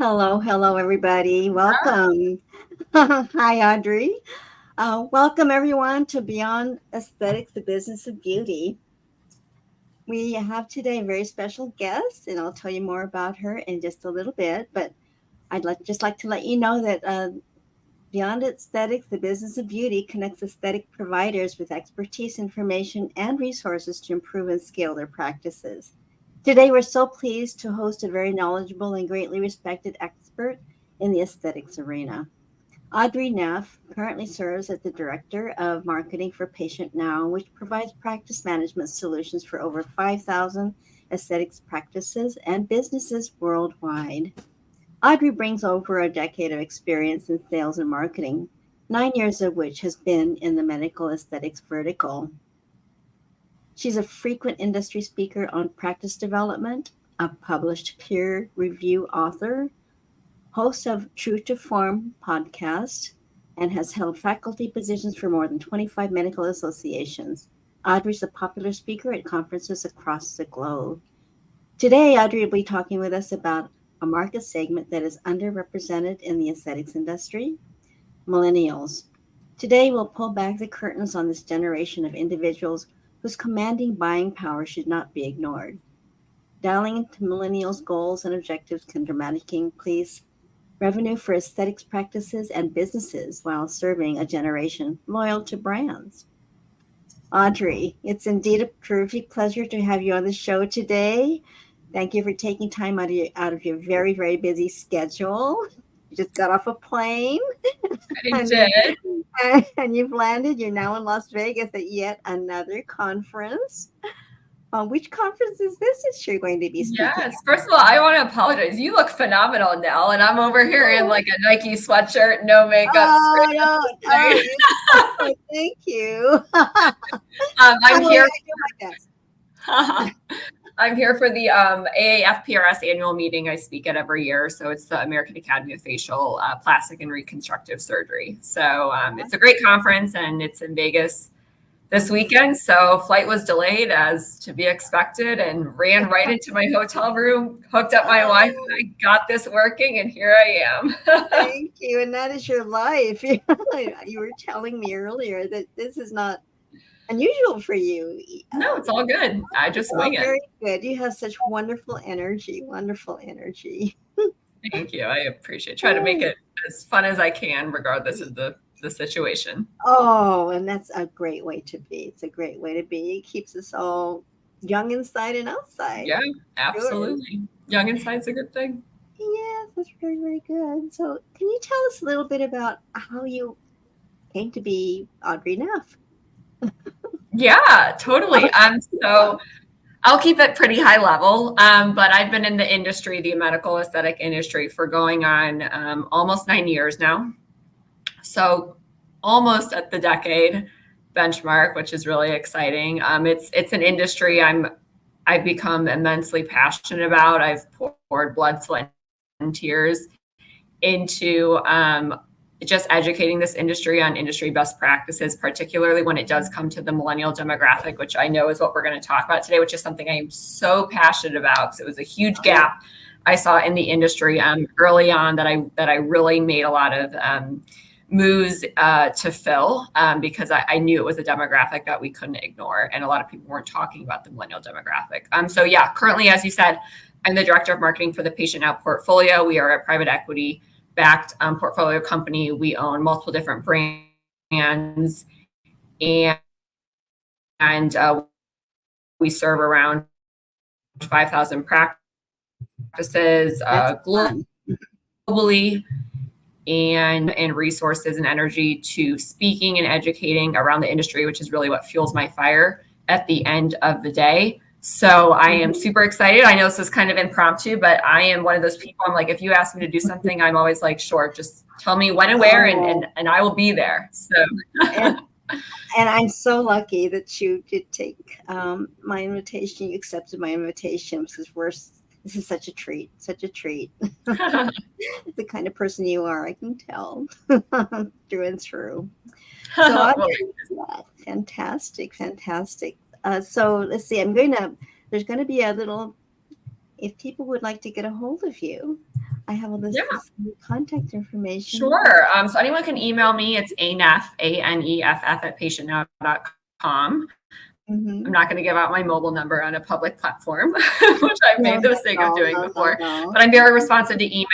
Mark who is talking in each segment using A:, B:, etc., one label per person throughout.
A: Hello, everybody. Welcome. Hi, Audrey. Welcome, everyone, to Beyond Aesthetics, the Business of Beauty. We have today a very special guest, and I'll tell you more about her in just a little bit. But I'd just like to let you know that Beyond Aesthetics, the Business of Beauty connects aesthetic providers with expertise, information, and resources to improve and scale their practices. Today, we're so pleased to host a very knowledgeable and greatly respected expert in the aesthetics arena. Audrey Neff currently serves as the Director of Marketing for Patient Now, which provides practice management solutions for over 5,000 aesthetics practices and businesses worldwide. Audrey brings over a decade of experience in sales and marketing, 9 years of which has been in the medical aesthetics vertical. She's a frequent industry speaker on practice development, a published peer review author, host of True to Form podcast, and has held faculty positions for more than 25 medical associations. Audrey's a popular speaker at conferences across the globe. Today, Audrey will be talking with us about a market segment that is underrepresented in the aesthetics industry, millennials. Today, we'll pull back the curtains on this generation of individuals whose commanding buying power should not be ignored. Dialing into millennials' goals and objectives can dramatically increase revenue for aesthetics practices and businesses while serving a generation loyal to brands. Audrey, it's indeed a terrific pleasure to have you on the show today. Thank you for taking time out of your very, very busy schedule. You just got off a plane
B: I
A: and,
B: did.
A: and you've landed. You're now in Las Vegas at yet another conference. Which conference is this that you're going to be speaking
B: Yes. First of all, I want to apologize. You look phenomenal, Nell, and I'm over here in
A: at?
B: like a Nike sweatshirt, no makeup,
A: Oh,
B: straight up
A: no.
B: to
A: Oh,
B: play.
A: thank you.
B: I'm
A: I
B: here.
A: do my best.
B: I'm here for the AAFPRS annual meeting I speak at every year. So it's the American Academy of Facial Plastic and Reconstructive Surgery. So it's a great conference, and it's in Vegas this weekend. So flight was delayed as to be expected, and ran right into my hotel room, hooked up my Wi-Fi,
A: Oh,
B: got this working, and here I am.
A: thank you. And that is your life. You were telling me earlier that this is not unusual for you.
B: No, it's all good. I just
A: Oh,
B: wing it.
A: very good. You have such wonderful energy, wonderful energy.
B: Thank you. I appreciate it. Try to make it as fun as I can, regardless of the situation.
A: Oh, and that's a great way to be. It's a great way to be. It keeps us all young inside and outside.
B: Yeah,
A: Sure.
B: absolutely. Young inside's a good thing.
A: Yes, that's very, very good. So, can you tell us a little bit about how you came to be Audrey Neff?
B: Yeah, totally. So I'll keep it pretty high level. But I've been in the industry, the medical aesthetic industry, for going on almost 9 years now. So almost at the decade benchmark, which is really exciting. It's an industry I've become immensely passionate about. I've poured blood, sweat, and tears into just educating this industry on industry best practices, particularly when it does come to the millennial demographic, which I know is what we're going to talk about today, which is something I am so passionate about because it was a huge gap I saw in the industry early on that I really made a lot of moves to fill because I knew it was a demographic that we couldn't ignore, and a lot of people weren't talking about the millennial demographic. So yeah, currently, as you said, I'm the director of marketing for the Patient Now portfolio. We are a private equity backed portfolio company. We own multiple different brands, and we serve around 5,000 practices globally, and resources and energy to speaking and educating around the industry, which is really what fuels my fire at the end of the day. So I am super excited. I know this is kind of impromptu, but I am one of those people. I'm like, if you ask me to do something, I'm always like, sure, just tell me when and where, and I will be there. So
A: and, and I'm so lucky that you did take my invitation. You accepted my invitation because this is such a treat, such a treat. The kind of person you are, I can tell through and through. So fantastic, fantastic. So let's see. There's going to be a little, if people would like to get a hold of you, I have a list
B: Yeah,
A: of some contact information.
B: sure. So anyone can email me. It's aneff, ANEFF at patientnow.com. I'm not going to give out my mobile number on a public platform, which I've made the
A: No,
B: mistake of doing before. But
A: no.
B: I'm very responsive to email.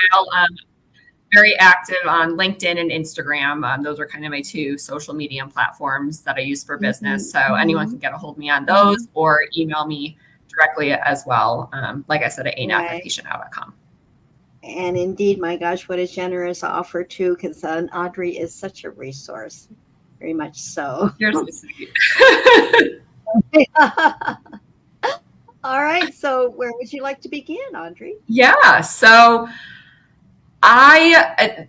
B: Very active on LinkedIn and Instagram. Those are kind of my two social media platforms that I use for business. So anyone can get a hold of me on those or email me directly as well. Like I said, at aneff at patientnow.com.
A: And indeed, my gosh, what a generous offer too, because Audrey is such a resource, very much so.
B: You're so sweet.
A: All right, so where would you like to begin, Audrey?
B: Yeah, so I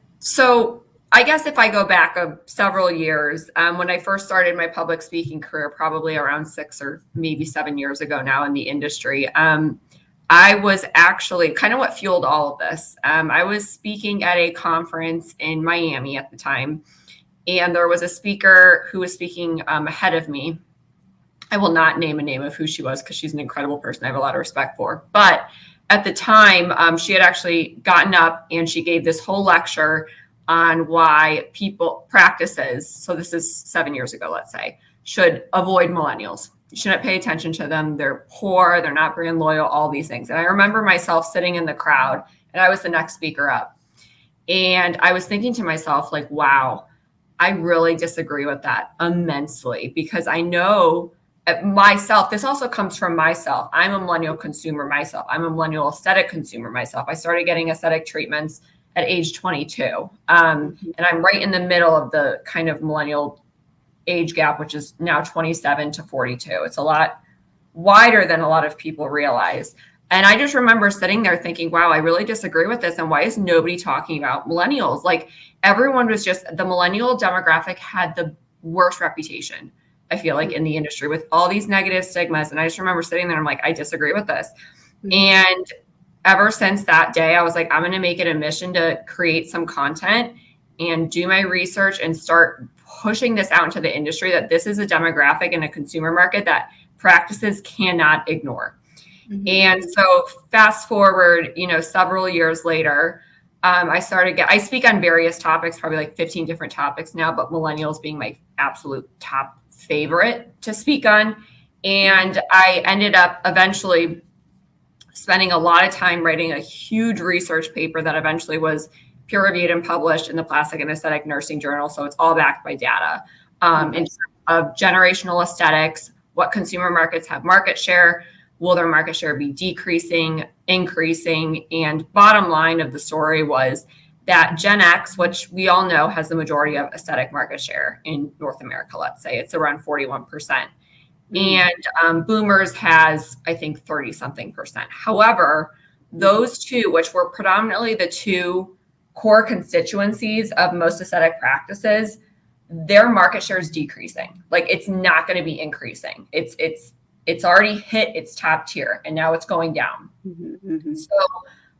B: guess if I go back several years, when I first started my public speaking career, probably around 6 or maybe 7 years ago now in the industry, I was actually kind of what fueled all of this. I was speaking at a conference in Miami at the time, and there was a speaker who was speaking ahead of me. I will not name a name of who she was because she's an incredible person I have a lot of respect for. But at the time, she had actually gotten up and she gave this whole lecture on why practices, so this is 7 years ago, let's say, should avoid millennials. You shouldn't pay attention to them. They're poor. They're not brand loyal, all these things. And I remember myself sitting in the crowd, and I was the next speaker up. And I was thinking to myself, like, wow, I really disagree with that immensely, because I know myself, this also comes from myself. I'm a millennial consumer myself. I'm a millennial aesthetic consumer myself. I started getting aesthetic treatments at age 22. And I'm right in the middle of the kind of millennial age gap, which is now 27 to 42. It's a lot wider than a lot of people realize. And I just remember sitting there thinking, wow, I really disagree with this. And why is nobody talking about millennials? Like, everyone was just, the millennial demographic had the worst reputation, I feel like, in the industry, with all these negative stigmas. And I just remember sitting there and I'm like, I disagree with this. And ever since that day, I was like, I'm going to make it a mission to create some content and do my research and start pushing this out into the industry, that this is a demographic and a consumer market that practices cannot ignore. And so fast forward, several years later, I speak on various topics, probably like 15 different topics now, but millennials being my absolute top favorite to speak on. And I ended up eventually spending a lot of time writing a huge research paper that eventually was peer reviewed and published in the Plastic and Aesthetic Nursing Journal. So it's all backed by data in terms of generational aesthetics, what consumer markets have market share, will their market share be decreasing, increasing? And bottom line of the story was that Gen X, which we all know has the majority of aesthetic market share in North America, let's say it's around 41%. And boomers has, I think, 30 something percent. However, those two, which were predominantly the two core constituencies of most aesthetic practices, their market share is decreasing. Like, it's not going to be increasing. It's already hit its top tier, and now it's going down. So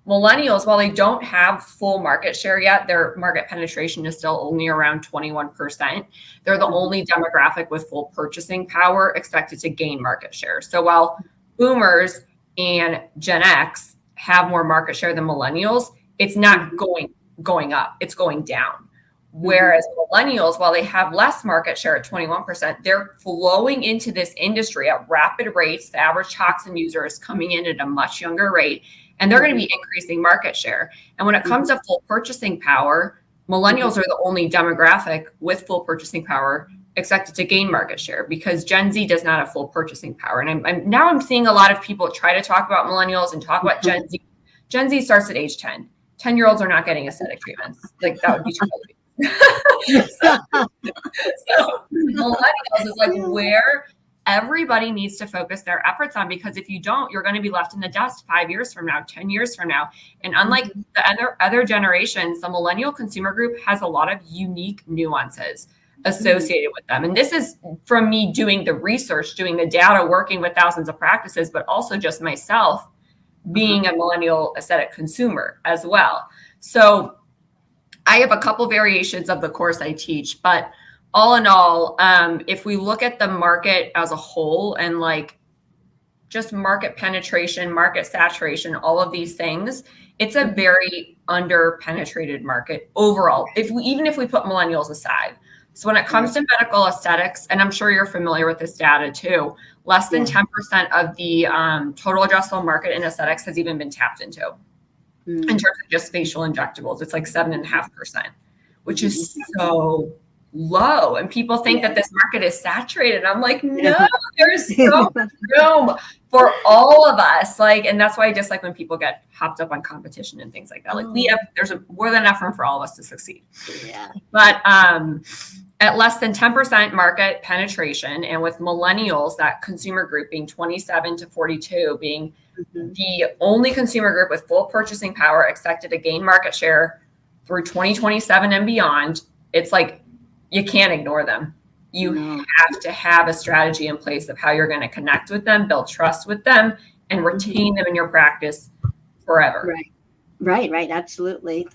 B: millennials, while they don't have full market share yet, their market penetration is still only around 21%. They're the only demographic with full purchasing power expected to gain market share. So while boomers and Gen X have more market share than millennials, it's not going up, it's going down. Whereas millennials, while they have less market share at 21%, they're flowing into this industry at rapid rates. The average toxin user is coming in at a much younger rate, and they're going to be increasing market share. And when it comes to full purchasing power, millennials are the only demographic with full purchasing power expected to gain market share, because Gen Z does not have full purchasing power. And I'm seeing a lot of people try to talk about millennials and talk about Gen Z. Gen Z starts at age 10. 10-year-olds are not getting aesthetic treatments. Like, that would be too early. so millennials is like where everybody needs to focus their efforts on, because if you don't, you're going to be left in the dust 5 years from now, 10 years from now. And unlike the other generations, the millennial consumer group has a lot of unique nuances associated with them. And this is from me doing the research, doing the data, working with thousands of practices, but also just myself being a millennial aesthetic consumer as well. So I have a couple variations of the course I teach, but all in all, if we look at the market as a whole and like just market penetration, market saturation, all of these things, it's a very under-penetrated market overall, even if we put millennials aside. So when it comes to medical aesthetics, and I'm sure you're familiar with this data too, less than 10% of the total addressable market in aesthetics has even been tapped into. In terms of just facial injectables, it's like 7.5%, which is so low. And people think that this market is saturated. I'm like, no, there's so much room for all of us. Like, and that's why I just like when people get hopped up on competition and things like that. Like there's more than enough room for all of us to succeed. But at less than 10% market penetration, and with millennials, that consumer group being 27 to 42, being the only consumer group with full purchasing power expected to gain market share through 2027 and beyond, it's like you can't ignore them. You have to have a strategy in place of how you're going to connect with them, build trust with them, and retain them in your practice forever.
A: Right. Absolutely.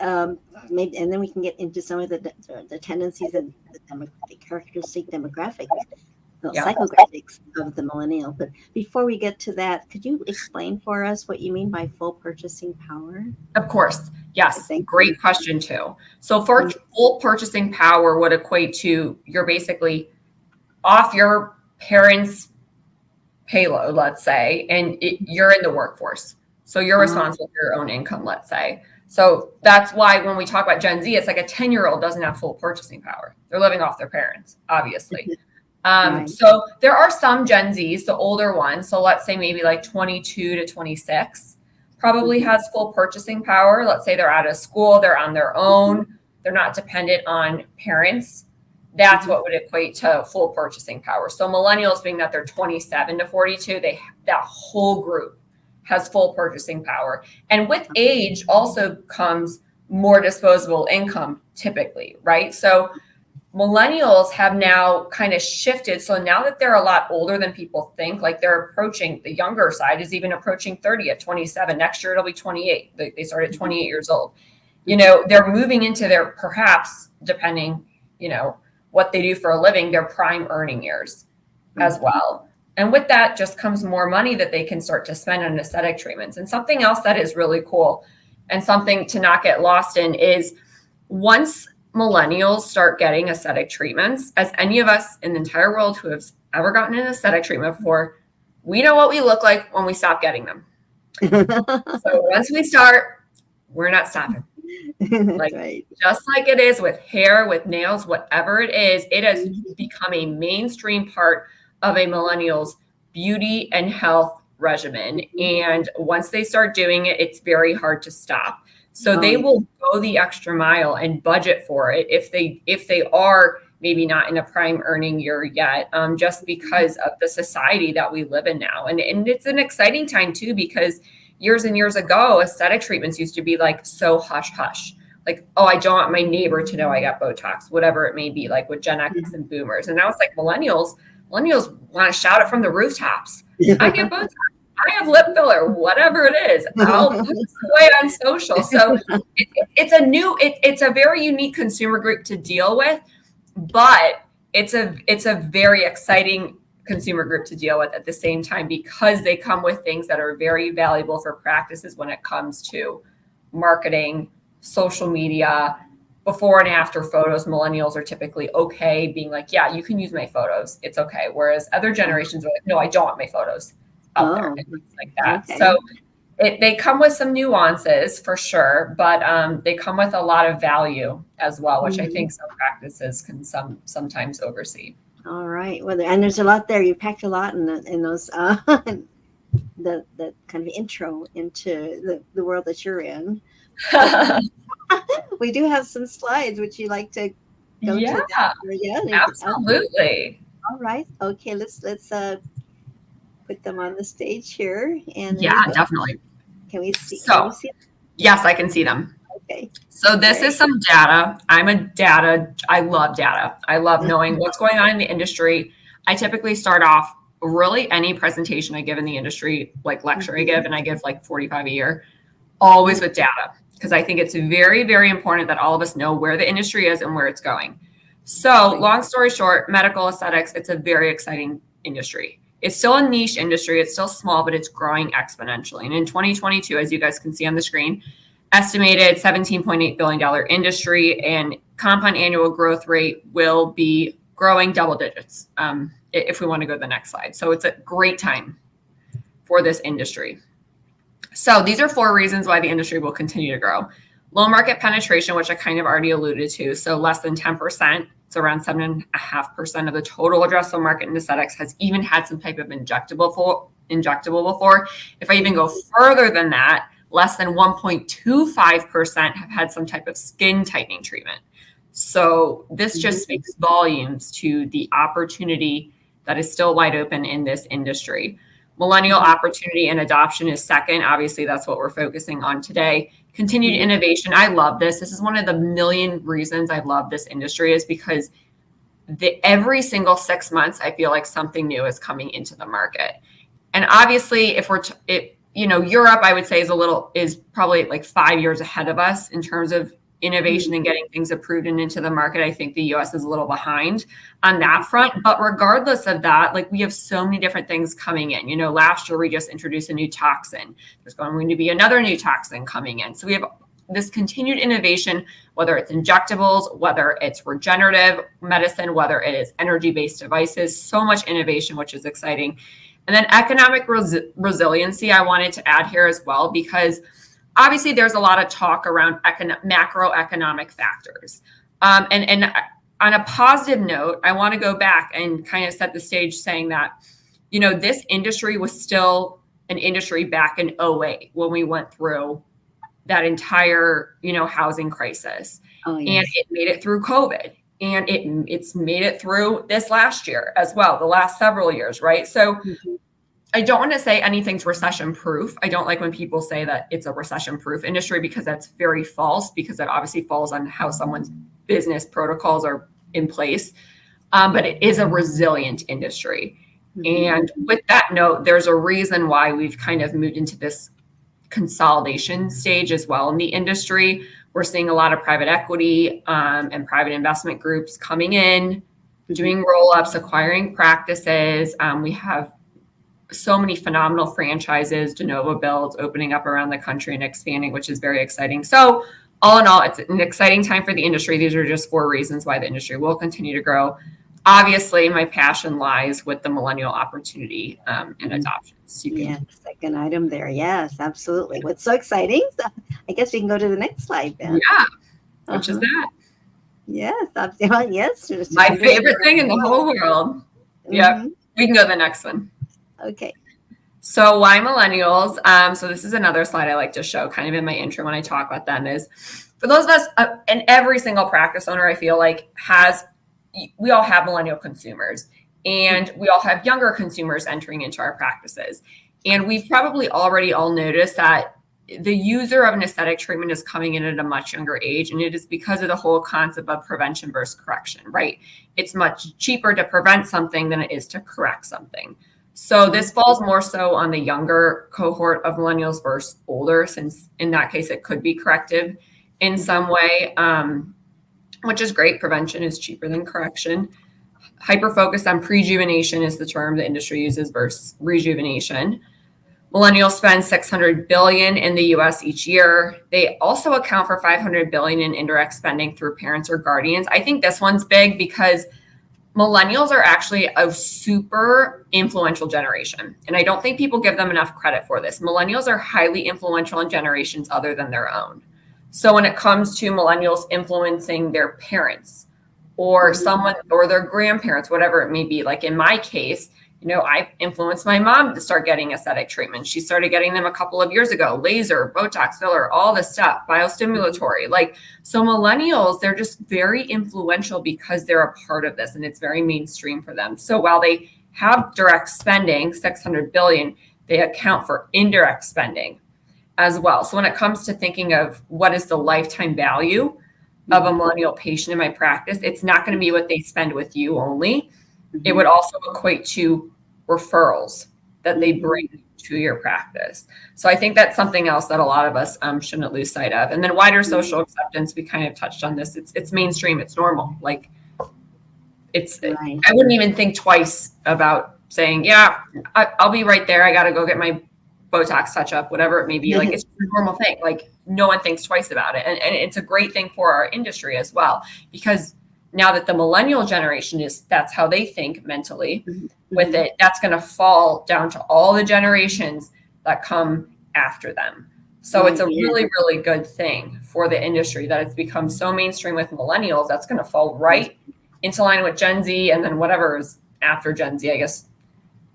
A: Maybe, and then we can get into some of the tendencies and the characteristic demographics, psychographics of the millennial. But before we get to that, could you explain for us what you mean by full purchasing power?
B: Of course. Yes. Great question too. So for full purchasing power would equate to you're basically off your parents' payload, let's say, and you're in the workforce. So you're responsible for your own income, let's say. So that's why when we talk about Gen Z, it's like a 10-year-old doesn't have full purchasing power. They're living off their parents, obviously. So there are some Gen Zs, the older ones. So let's say maybe like 22 to 26 probably has full purchasing power. Let's say they're out of school, they're on their own, they're not dependent on parents. That's what would equate to full purchasing power. So millennials, being that they're 27 to 42, that whole group has full purchasing power. And with age also comes more disposable income typically, right? So millennials have now kind of shifted. So now that they're a lot older than people think, like they're approaching, the younger side is even approaching 30 at 27. Next year, it'll be 28. They start at 28 years old. They're moving into their, perhaps, depending, what they do for a living, their prime earning years as well. And with that just comes more money that they can start to spend on aesthetic treatments. And something else that is really cool and something to not get lost in is once millennials start getting aesthetic treatments, as any of us in the entire world who have ever gotten an aesthetic treatment before, we know what we look like when we stop getting them. So once we start, we're not stopping. Just like it is with hair, with nails, whatever it is, it has become a mainstream part of a millennial's beauty and health regimen. And once they start doing it, it's very hard to stop. So they will go the extra mile and budget for it if they are maybe not in a prime earning year yet, just because of the society that we live in now. And it's an exciting time too, because years and years ago, aesthetic treatments used to be like so hush hush. Like, oh, I don't want my neighbor to know I got Botox, whatever it may be, like with Gen X and boomers. And now it's like millennials want to shout it from the rooftops. I get Botox. I have lip filler, whatever it is. I'll put this away on social. So it's a very unique consumer group to deal with, but it's a very exciting consumer group to deal with at the same time, because they come with things that are very valuable for practices when it comes to marketing, social media, before and after photos. Millennials are typically okay being like, yeah, you can use my photos. It's okay. Whereas other generations are like, no, I don't want my photos out there and things like that. Okay. So they come with some nuances for sure, but they come with a lot of value as well, which I think some practices can sometimes oversee.
A: All right. Well, and there's a lot there. You packed a lot in those the kind of intro into the world that you're in. We do have some slides. Would you like to go to that?
B: Yeah, absolutely.
A: All right. Okay. Let's put them on the stage here. And
B: definitely.
A: Can we see?
B: So, yes, I can see them.
A: Okay.
B: So this is some data. I love data. I love knowing what's going on in the industry. I typically start off really any presentation I give in the industry, like lecture I give, and I give like 45 a year, always with data, because I think it's very, very important that all of us know where the industry is and where it's going. So long story short, medical aesthetics, it's a very exciting industry. It's still a niche industry. It's still small, but it's growing exponentially. And in 2022, as you guys can see on the screen, estimated $17.8 billion industry, and compound annual growth rate will be growing double digits if we want to go to the next slide. So it's a great time for this industry. So these are 4 reasons why the industry will continue to grow. Low market penetration, which I kind of already alluded to, so less than 10%. It's around 7.5% of the total addressable market in aesthetics has even had some type of injectable before. If I even go further than that, less than 1.25% have had some type of skin tightening treatment. So this just speaks volumes to the opportunity that is still wide open in this industry. Millennial opportunity and adoption is second. Obviously, that's what we're focusing on today. Continued innovation. I love this. This is one of the million reasons I love this industry, is because every single 6 months, I feel like something new is coming into the market. And obviously, if Europe, I would say is probably like 5 years ahead of us in terms of innovation and getting things approved and into the market. I think the US is a little behind on that front. But regardless of that, like, we have so many different things coming in. Last year we just introduced a new toxin. There's going to be another new toxin coming in. So we have this continued innovation, whether it's injectables, whether it's regenerative medicine, whether it is energy-based devices, so much innovation, which is exciting. And then economic resiliency, I wanted to add here as well, because obviously there's a lot of talk around macroeconomic factors. And on a positive note, I want to go back and kind of set the stage saying that, this industry was still an industry back in 2008 when we went through that entire, housing crisis. Oh, yes. And it made it through COVID. And it's made it through this last year as well, the last several years, right? So I don't want to say anything's recession-proof. I don't like when people say that it's a recession-proof industry, because that's very false, because that obviously falls on how someone's business protocols are in place. But it is a resilient industry. And with that note, there's a reason why we've kind of moved into this consolidation stage as well in the industry. We're seeing a lot of private equity and private investment groups coming in, doing roll-ups, acquiring practices. We have so many phenomenal franchises, de novo builds opening up around the country and expanding, which is very exciting. So all in all, it's an exciting time for the industry. These are just 4 reasons why the industry will continue to grow. Obviously, my passion lies with the millennial opportunity and adoption. So
A: second item there. Yes, absolutely. What's so exciting? So I guess we can go to the next slide then.
B: Yeah. Which is that?
A: Yes. Yes.
B: My favorite thing in the whole world. Yep. We can go to the next one.
A: Okay.
B: So why millennials? So this is another slide I like to show kind of in my intro when I talk about them, is for those of us, and every single practice owner, I feel like we all have millennial consumers, and we all have younger consumers entering into our practices. And we've probably already all noticed that the user of an aesthetic treatment is coming in at a much younger age. And it is because of the whole concept of prevention versus correction, right? It's much cheaper to prevent something than it is to correct something. So this falls more so on the younger cohort of millennials versus older, since in that case, it could be corrective in some way, which is great. Prevention is cheaper than correction. Hyper-focused on prejuvenation is the term the industry uses versus rejuvenation. Millennials spend $600 billion in the US each year. They also account for $500 billion in indirect spending through parents or guardians. I think this one's big because millennials are actually a super influential generation. And I don't think people give them enough credit for this. Millennials are highly influential in generations other than their own. So when it comes to millennials influencing their parents or someone or their grandparents, whatever it may be, like in my case, I influenced my mom to start getting aesthetic treatment. She started getting them a couple of years ago, laser, Botox, filler, all this stuff, biostimulatory. So millennials, they're just very influential because they're a part of this and it's very mainstream for them. So while they have direct spending, $600 billion, they account for indirect spending as well. So when it comes to thinking of what is the lifetime value of a millennial patient in my practice, it's not going to be what they spend with you only. It would also equate to referrals that they bring to your practice. So I think that's something else that a lot of us shouldn't lose sight of. And then wider social acceptance, we kind of touched on this. It's mainstream. It's normal. I wouldn't even think twice about saying, I'll be right there. I got to go get my Botox touch up, whatever it may be. Like, it's a normal thing. Like, no one thinks twice about it. And it's a great thing for our industry as well, because now that the millennial generation that's how they think mentally with it, that's going to fall down to all the generations that come after them. So it's a really, really good thing for the industry that it's become so mainstream with millennials. That's going to fall right into line with Gen Z, and then whatever is after Gen Z, I guess,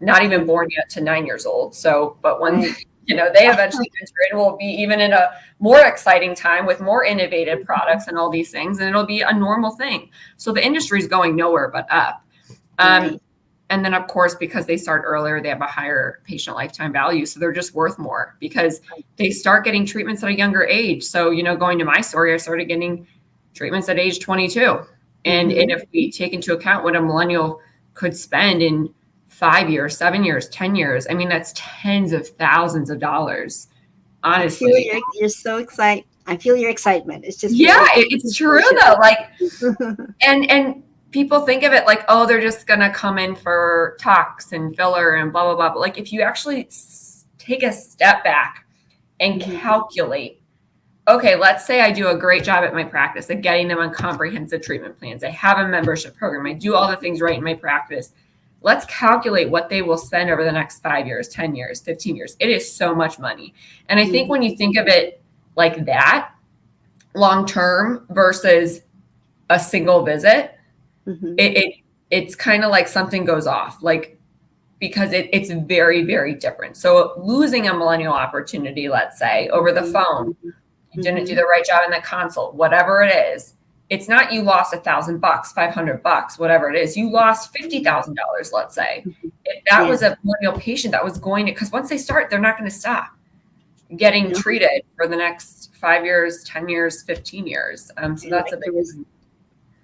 B: not even born yet to 9 years old. So, but when they eventually enter, it will be even in a more exciting time with more innovative products and all these things, and it'll be a normal thing. So the industry is going nowhere but up. And then, of course, because they start earlier, they have a higher patient lifetime value. So they're just worth more because they start getting treatments at a younger age. So, going to my story, I started getting treatments at age 22. And if we take into account what a millennial could spend in 5 years, 7 years, 10 years, I mean, that's tens of thousands of dollars, honestly.
A: You're so excited. I feel your excitement. It's just
B: it's true though. Like, and people think of it like, oh, they're just going to come in for tox and filler and blah, blah, blah. But like, if you actually take a step back and calculate, okay, let's say I do a great job at my practice at getting them on comprehensive treatment plans. I have a membership program. I do all the things right in my practice. Let's calculate what they will spend over the next 5 years, 10 years, 15 years. It is so much money. And I think when you think of it like that, long-term versus a single visit, it's kind of like something goes off, like, because it's very, very different. So losing a millennial opportunity, let's say over the phone, you didn't do the right job in the consult, whatever it is, it's not you lost $1,000, $500, whatever it is. You lost $50,000, let's say. If that was a millennial patient that was going to, because once they start, they're not going to stop getting treated for the next 5 years, 10 years, 15 years. So that's a big reason.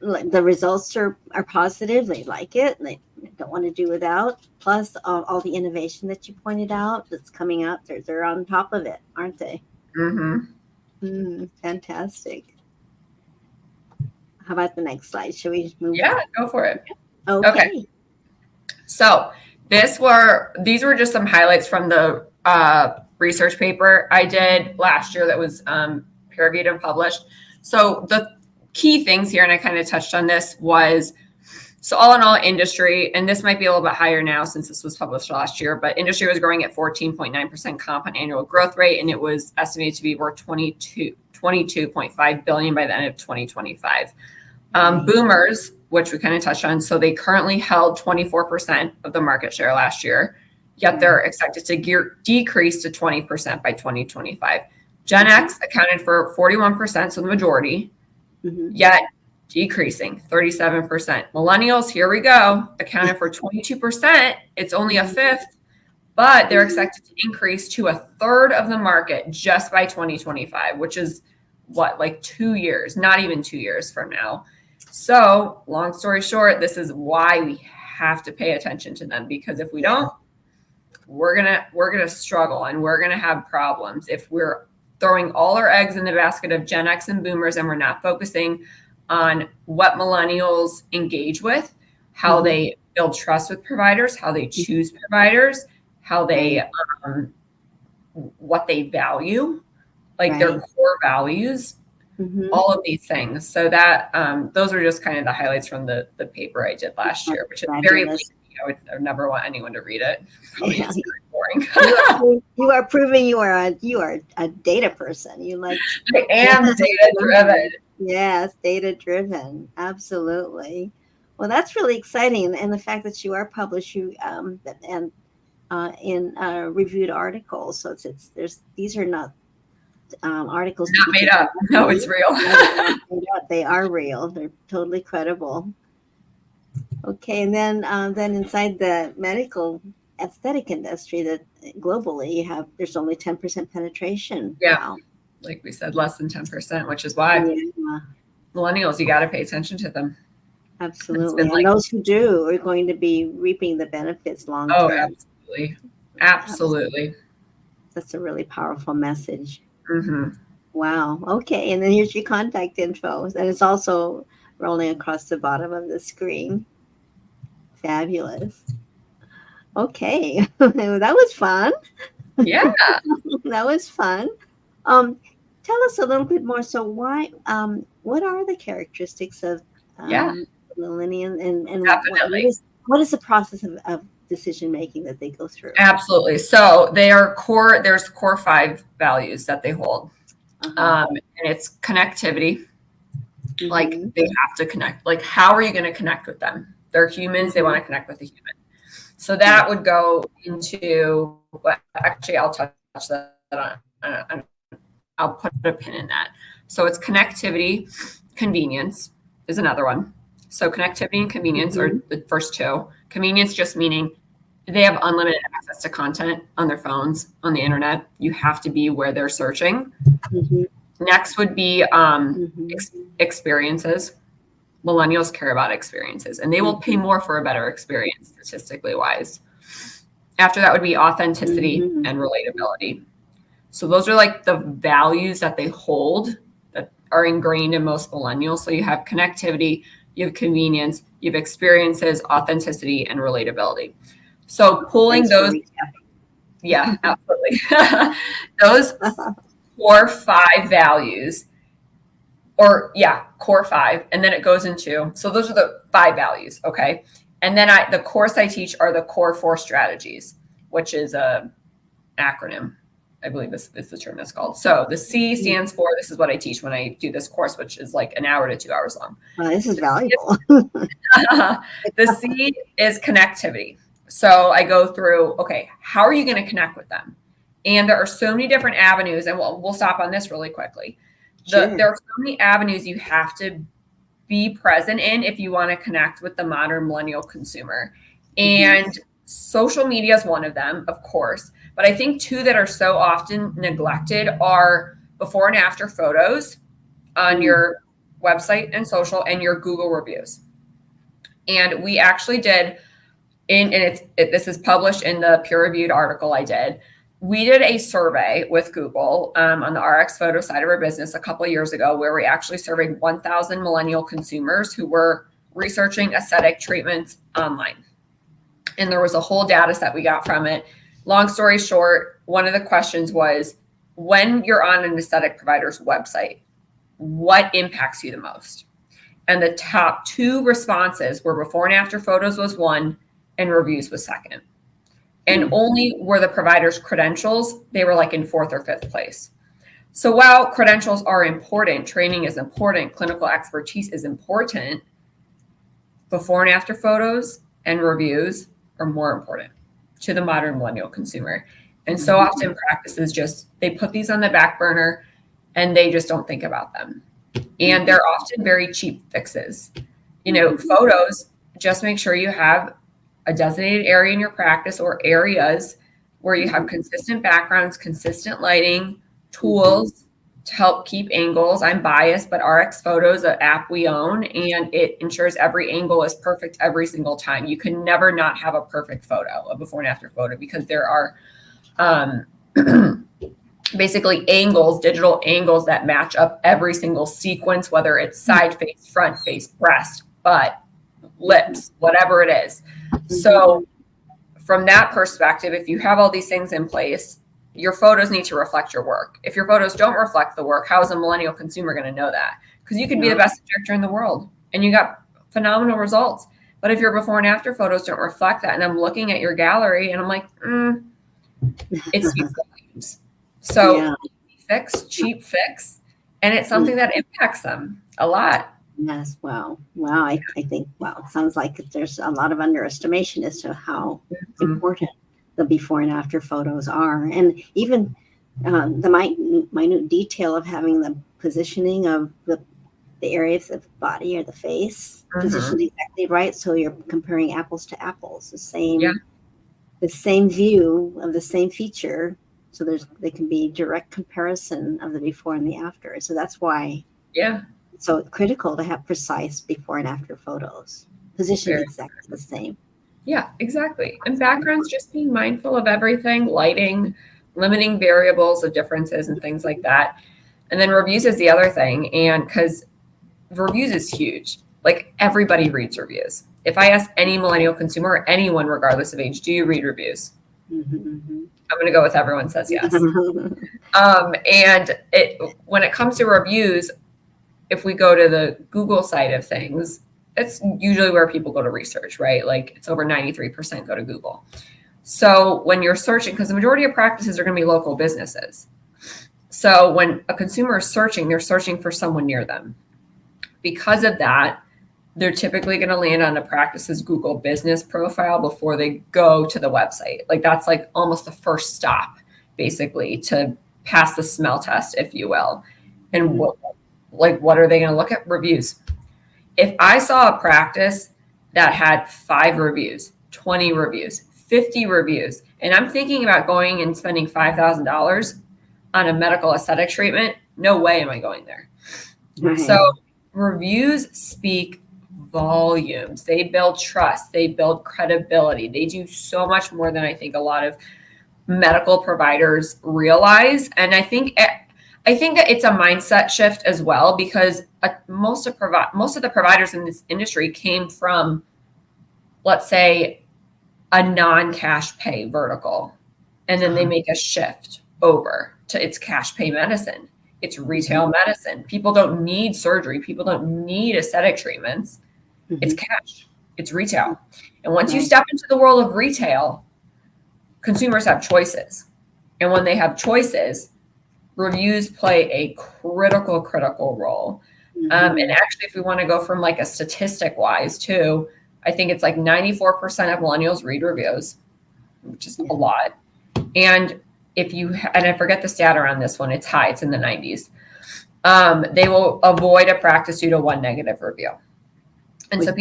A: The results are positive. They like it. They don't want to do without. Plus all the innovation that you pointed out that's coming out. They're on top of it, aren't they? Fantastic. How about the next slide? Should we move?
B: Yeah, go for it.
A: Okay.
B: So these were just some highlights from the research paper I did last year that was peer-reviewed and published. So the key things here, and I kind of touched on this, was, so all in all, industry, and this might be a little bit higher now since this was published last year, but industry was growing at 14.9% compound annual growth rate, and it was estimated to be worth $22.5 billion by the end of 2025. Boomers, which we kind of touched on, so they currently held 24% of the market share last year, yet they're expected to decrease to 20% by 2025. Gen X accounted for 41%, so the majority, yet decreasing 37%. Millennials, here we go, accounted for 22%. It's only a fifth, but they're expected to increase to a third of the market just by 2025, which is what, like 2 years, not even 2 years from now. So long story short, this is why we have to pay attention to them, because if we don't, we're gonna struggle and we're gonna have problems if we're throwing all our eggs in the basket of Gen X and Boomers and we're not focusing on what millennials engage with, how they build trust with providers, how they choose providers, how they what they value, like their core values, all of these things. So that those are just kind of the highlights from the paper I did last year, which is very lengthy. I would never want anyone to read it. Probably it's very boring.
A: You are proving you are a data person.
B: I am data driven.
A: Yes, data driven. Absolutely. Well, that's really exciting, and the fact that you are published, in reviewed articles. So these are not articles
B: not made up. No, it's real.
A: They are real. They're totally credible. Okay, and then inside the medical aesthetic industry, that globally there's only 10% penetration.
B: Yeah, wow. Like we said, less than 10%, which is why millennials, you got to pay attention to them.
A: Absolutely, and those who do are going to be reaping the benefits long term.
B: Oh, absolutely.
A: That's a really powerful message. Wow. Okay, and then here's your contact info, and it's also rolling across the bottom of the screen. Fabulous. Okay, that was fun.
B: Yeah.
A: That was fun. Um, Tell us a little bit more. So, why? What are the characteristics of
B: Yeah,
A: millennial, and
B: definitely.
A: what is the process of decision making that they go through?
B: Absolutely. So they are core, there's core five values that they hold.
A: Uh-huh.
B: And it's connectivity. Like
A: Mm-hmm.
B: they have to connect. Like, how are you going to connect with them? They're humans. They
A: Mm-hmm.
B: want to connect with a human. So
A: Yeah.
B: that would go into, well, actually, I'll touch that on, I'll put a pin in that. So it's connectivity, convenience is another one. So connectivity and convenience
A: Mm-hmm.
B: are the first two. Convenience just meaning they have unlimited access to content on their phones, on the internet. You have to be where they're searching.
A: Mm-hmm.
B: Next would be
A: Mm-hmm.
B: experiences. Millennials care about experiences, and they will pay
A: Mm-hmm.
B: more for a better experience, statistically wise. After that would be authenticity
A: Mm-hmm.
B: and relatability. So those are like the values that they hold that are ingrained in most millennials. So you have connectivity, you have convenience, you have experiences, authenticity, and relatability. So pulling
A: Thanks for
B: those,
A: recapping.
B: yeah, absolutely. Those core five values, or yeah, core five, and then it goes into, so those are the five values, okay? And then the course I teach are the core four strategies, which is a acronym. I believe this is the term that's called. So the C stands for, this is what I teach when I do this course, which is like an hour to 2 hours long.
A: Well, this is valuable.
B: The C is connectivity. So I go through, okay, how are you going to connect with them? And there are so many different avenues, and we'll stop on this really quickly.
A: Sure.
B: There are so many avenues you have to be present in if you want to connect with the modern millennial consumer. And social media is one of them, of course. But I think two that are so often neglected are before and after photos on your website and social, and your Google reviews. And we actually did, this is published in the peer-reviewed article I did. We did a survey with Google on the RX photo side of our business a couple of years ago, where we actually surveyed 1,000 millennial consumers who were researching aesthetic treatments online. And there was a whole data set we got from it. Long story short, one of the questions was, when you're on an aesthetic provider's website, what impacts you the most? And the top two responses were before and after photos was one, and reviews was second. And only were the provider's credentials, they were like in fourth or fifth place. So while credentials are important, training is important, clinical expertise is important, before and after photos and reviews are more important to the modern millennial consumer. And so often practices just, they put these on the back burner and they just don't think about them. And they're often very cheap fixes. You know, photos, just make sure you have a designated area in your practice or areas where you have consistent backgrounds, consistent lighting, tools to help keep angles. I'm biased, but RX Photos, an app we own, and it ensures every angle is perfect every single time. You can never not have a perfect photo, a before and after photo, because there are basically angles, digital angles that match up every single sequence, whether it's side face, front face, breast, butt, lips, whatever it is. So from that perspective, if you have all these things in place, your photos need to reflect your work. If your photos don't reflect the work, how is a millennial consumer going to know that? Because you could be the best injector in the world and you got phenomenal results. But if your before and after photos don't reflect that, and I'm looking at your gallery and I'm like, it's volumes. So cheap fix, and it's something that impacts them a lot.
A: Yes. Wow. Wow. I think, wow, it sounds like there's a lot of underestimation as to how important the before and after photos are. And even the minute detail of having the positioning of the areas of the body or the face positioned exactly right. So you're comparing apples to apples, the same view of the same feature. So they can be direct comparison of the before and the after. So that's why it's so critical to have precise before and after photos, positioned exactly the same.
B: Yeah, exactly. And backgrounds, just being mindful of everything, lighting, limiting variables of differences and things like that. And then reviews is the other thing. And because reviews is huge. Like everybody reads reviews. If I ask any millennial consumer or anyone, regardless of age, do you read reviews? I'm going to go with everyone says yes. And when it comes to reviews, if we go to the Google side of things, it's usually where people go to research, right? Like it's over 93% go to Google. So when you're searching, because the majority of practices are going to be local businesses. So when a consumer is searching, they're searching for someone near them. Because of that, they're typically going to land on a practice's Google business profile before they go to the website. Like that's like almost the first stop, basically, to pass the smell test, if you will. And what are they going to look at? Reviews. If I saw a practice that had 5 reviews, 20 reviews, 50 reviews, and I'm thinking about going and spending $5,000 on a medical aesthetic treatment, no way am I going there. Right. So reviews speak volumes. They build trust. They build credibility. They do so much more than I think a lot of medical providers realize. And I think that it's a mindset shift as well, because most of the providers in this industry came from, let's say, a non-cash pay vertical, and then they make a shift over to it's cash pay medicine. It's retail medicine. People don't need surgery. People don't need aesthetic treatments. It's cash. It's retail. And once you step into the world of retail, consumers have choices. And when they have choices, reviews play a critical role. And actually, if we want to go from like a statistic wise too, I think it's like 94% of millennials read reviews, which is a lot. And and I forget the stat around this one, it's high, it's in the 90s. They will avoid a practice due to one negative review. And so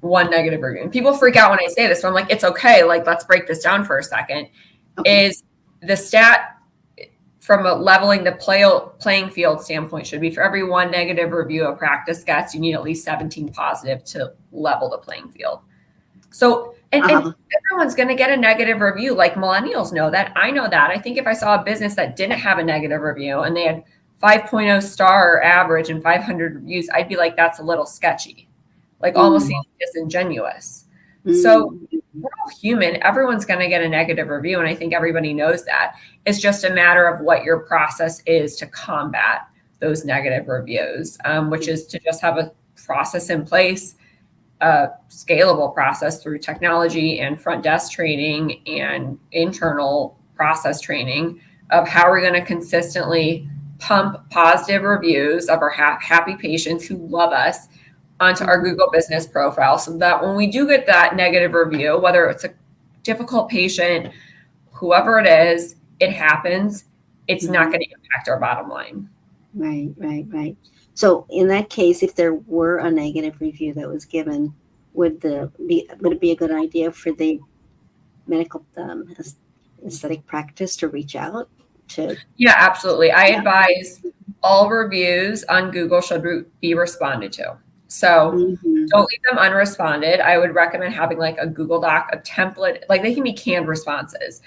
B: one negative review. And people freak out when I say this, but I'm like, it's okay. Like, let's break this down for a second. Is the stat from a leveling the playing field standpoint should be for every 1 negative review a practice gets, you need at least 17 positive to level the playing field. So, and everyone's going to get a negative review. Like millennials know that. I know that. I think if I saw a business that didn't have a negative review and they had 5.0 star average and 500 reviews, I'd be like, that's a little sketchy, like almost disingenuous. So we're all human. Everyone's going to get a negative review. And I think everybody knows that. It's just a matter of what your process is to combat those negative reviews, which is to just have a process in place, a scalable process through technology and front desk training and internal process training of how we're going to consistently pump positive reviews of our happy patients who love us onto our Google business profile, so that when we do get that negative review, whether it's a difficult patient, whoever it is, it happens, it's not going to impact our bottom line.
A: Right. So in that case, if there were a negative review that was given, would it be a good idea for the medical aesthetic practice to reach out to?
B: Yeah, absolutely. I advise all reviews on Google should be responded to. So don't leave them unresponded. I would recommend having like a Google Doc, a template, like they can be canned responses,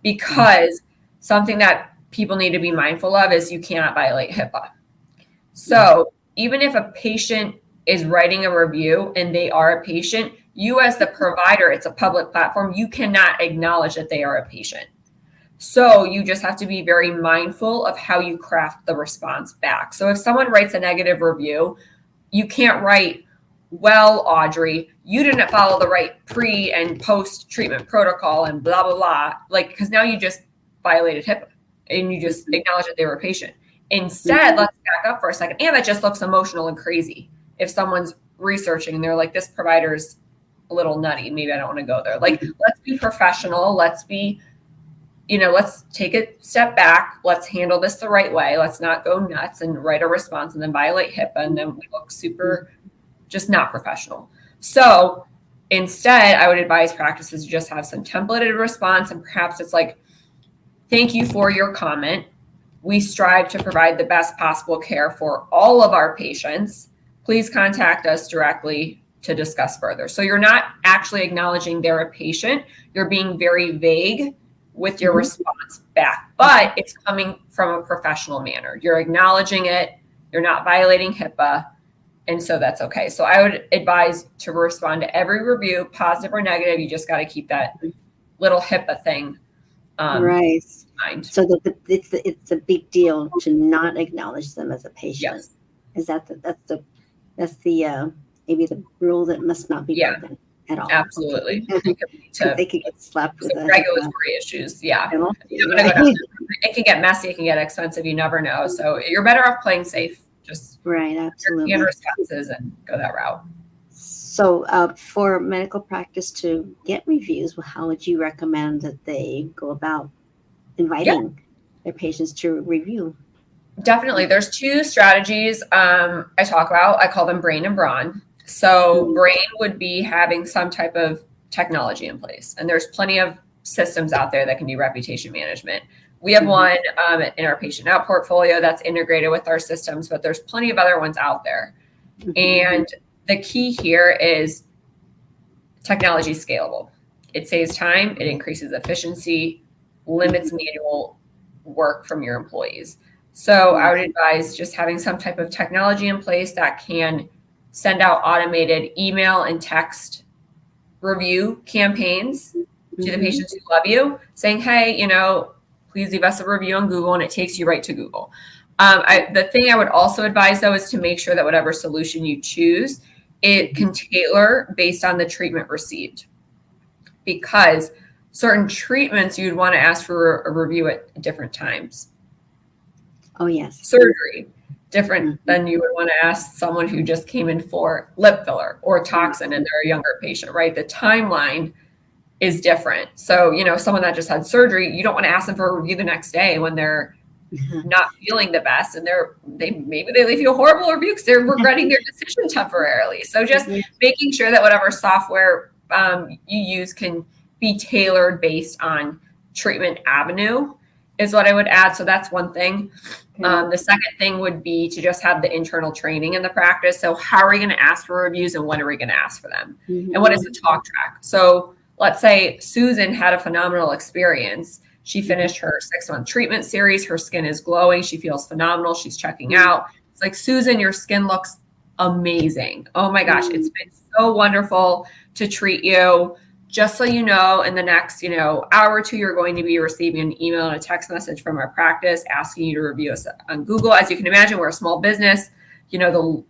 B: because something that people need to be mindful of is you cannot violate HIPAA. So even if a patient is writing a review and they are a patient, you as the provider, it's a public platform, you cannot acknowledge that they are a patient. So you just have to be very mindful of how you craft the response back. So if someone writes a negative review, you can't write, well, Audrey, you didn't follow the right pre and post treatment protocol and blah, blah, blah. Like, because now you just violated HIPAA and you just acknowledge that they were a patient. Instead, let's back up for a second. And that just looks emotional and crazy. If someone's researching and they're like, this provider's a little nutty, maybe I don't want to go there. Like, let's be professional. Let's be, let's take a step back. Let's handle this the right way. Let's not go nuts and write a response and then violate HIPAA. And then we look super just not professional. So instead, I would advise practices to just have some templated response. And perhaps it's like, thank you for your comment. We strive to provide the best possible care for all of our patients. Please contact us directly to discuss further. So you're not actually acknowledging they're a patient. You're being very vague with your response back, but it's coming from a professional manner. You're acknowledging it. You're not violating HIPAA. And so that's okay. So I would advise to respond to every review, positive or negative. You just got to keep that little HIPAA thing.
A: Right.
B: Mind.
A: So it's a big deal to not acknowledge them as a patient.
B: Yes.
A: Is that's the maybe the rule that must not be
B: Yeah,
A: broken at all? Okay,
B: absolutely. It could lead
A: because
B: to
A: they could get slapped with
B: some
A: a HIPAA
B: regulatory issues. Yeah. You
A: penalty,
B: don't want to go
A: right?
B: down. It can get messy. It can get expensive. You never know. So you're better off playing safe. Just
A: Right,
B: your
A: absolutely.
B: responses and go that route.
A: So, for medical practice to get reviews, well, how would you recommend that they go about
B: Yeah,
A: inviting their patients to review?
B: definitely. There's two strategies I talk about. I call them brain and brawn. So
A: Mhm.
B: brain would be having some type of technology in place, and there's plenty of systems out there that can do reputation management. We have
A: Mhm.
B: one in our patient out portfolio that's integrated with our systems, but there's plenty of other ones out there.
A: Mhm.
B: And the key here is technology is scalable. It saves time, it increases efficiency, limits
A: Mhm.
B: manual work from your employees. So I would advise just having some type of technology in place that can send out automated email and text review campaigns to the
A: Mhm.
B: patients who love you, saying, hey, please leave us a review on Google, and it takes you right to Google. The thing I would also advise, though, is to make sure that whatever solution you choose, it
A: Mhm.
B: can tailor based on the treatment received, because certain treatments you'd want to ask for a review at different times.
A: Oh, yes.
B: Surgery, different
A: Mhm.
B: than you would want to ask someone who just came in for lip filler or toxin
A: Mhm.
B: and they're a younger patient, right? The timeline is different. So, someone that just had surgery, you don't want to ask them for a review the next day when they're not feeling the best, and maybe they leave you a horrible review because they're regretting their decision temporarily. So just
A: Yeah.
B: making sure that whatever software you use can be tailored based on treatment avenue is what I would add. So that's one thing.
A: Okay.
B: The second thing would be to just have the internal training in the practice. So how are we going to ask for reviews, and when are we going to ask for them? And what is
A: Mhm.
B: the talk track? So let's say Susan had a phenomenal experience. She
A: Mhm.
B: finished her 6-month treatment series. Her skin is glowing. She feels phenomenal. She's checking
A: Mhm.
B: out. It's like, Susan, your skin looks amazing. Oh my gosh, it's
A: Mhm.
B: been so wonderful to treat you. Just so you know, in the next, hour or two, you're going to be receiving an email and a text message from our practice asking you to review us on Google. As you can imagine, we're a small business. The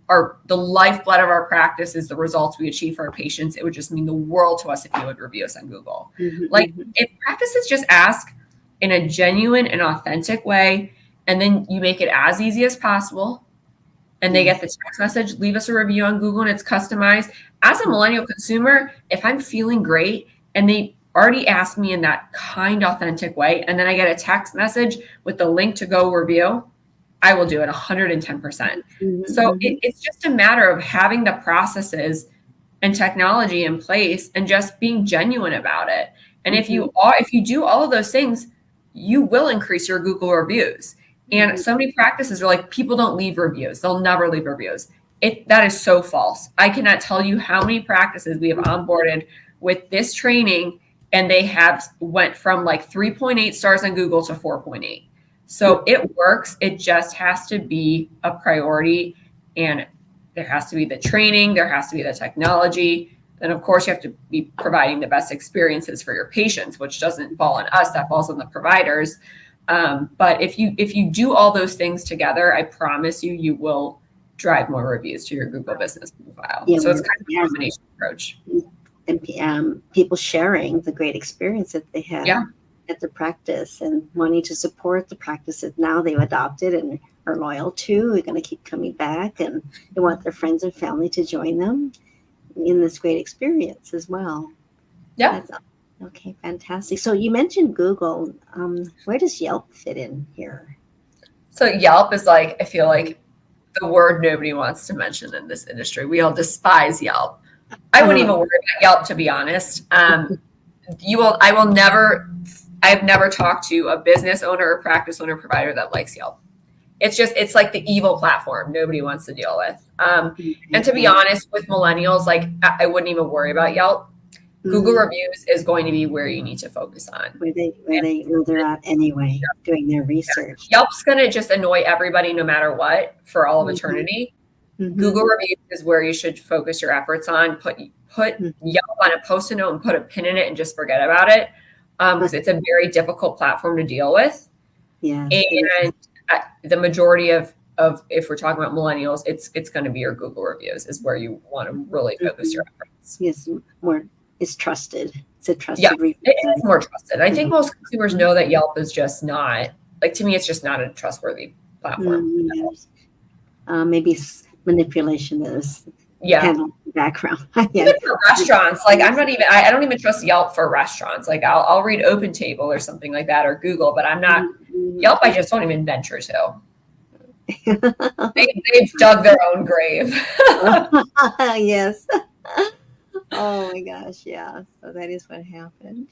B: lifeblood of our practice is the results we achieve for our patients. It would just mean the world to us if you would review us on Google.
A: Mhm.
B: Like,
A: Mhm.
B: if practices just ask in a genuine and authentic way, and then you make it as easy as possible, and they get
A: Yes.
B: the text message, leave us a review on Google, and it's customized. As a millennial consumer, if I'm feeling great and they already asked me in that kind, authentic way, and then I get a text message with the link to go review, I will do it 110%.
A: Mhm.
B: So
A: Mhm.
B: it's just a matter of having the processes and technology in place and just being genuine about it. And
A: Mhm.
B: if you do all of those things, you will increase your Google reviews. And
A: Mhm.
B: so many practices are like, people don't leave reviews. They'll never leave reviews. That is so false. I cannot tell you how many practices we have onboarded with this training, and they have went from like 3.8 stars on Google to 4.8. So it works. It just has to be a priority, and there has to be the training, there has to be the technology. Then, of course, you have to be providing the best experiences for your patients, which doesn't fall on us, that falls on the providers. But if you do all those things together, I promise you will drive more reviews to your Google business profile.
A: Yeah.
B: So it's kind of a
A: Yeah.
B: combination approach.
A: And people sharing the great experience that they
B: Yeah.
A: had at the practice and wanting to support the practice that now they've adopted and are loyal to. They're going to keep coming back, and they want their friends and family to join them in this great experience as well.
B: Yeah.
A: That's okay, fantastic. So you mentioned Google. Where does Yelp fit in here?
B: So Yelp is like, I feel like the word nobody wants to mention in this industry. We all despise Yelp. I wouldn't
A: Uh,
B: even worry about Yelp, to be honest. I've never talked to a business owner or practice owner provider that likes Yelp. It's like the evil platform nobody wants to deal with. And
A: okay,
B: to be
A: yeah.
B: honest, with millennials, like, I wouldn't even worry about Yelp. Google
A: Mhm.
B: reviews is going to be where you need to focus on.
A: Where they're at anyway, doing their research.
B: Yelp's going to just annoy everybody no matter what for all of
A: Hmm.
B: eternity.
A: Hmm.
B: Google reviews is where you should focus your efforts on. Put
A: Hmm.
B: Yelp on a post-it note and put a pin in it and just forget about it. because it's a very difficult platform to deal with.
A: Yes.
B: And the majority of if we're talking about millennials, it's going to be your Google reviews is where you want to really focus your efforts.
A: Yes, more it's trusted. It's a
B: Yeah,
A: trusted review.
B: it is more trusted. I think most consumers know that Yelp is just not, like, to me, it's just not a trustworthy platform.
A: Yes. Maybe manipulation is
B: Yeah.
A: handled in the background.
B: Even for restaurants, like I don't even trust Yelp for restaurants. Like I'll read OpenTable or something like that or Google, but I'm not Yelp. I just don't even venture to. They've dug their own grave.
A: Yes. Oh my gosh, yeah. So that is what happened.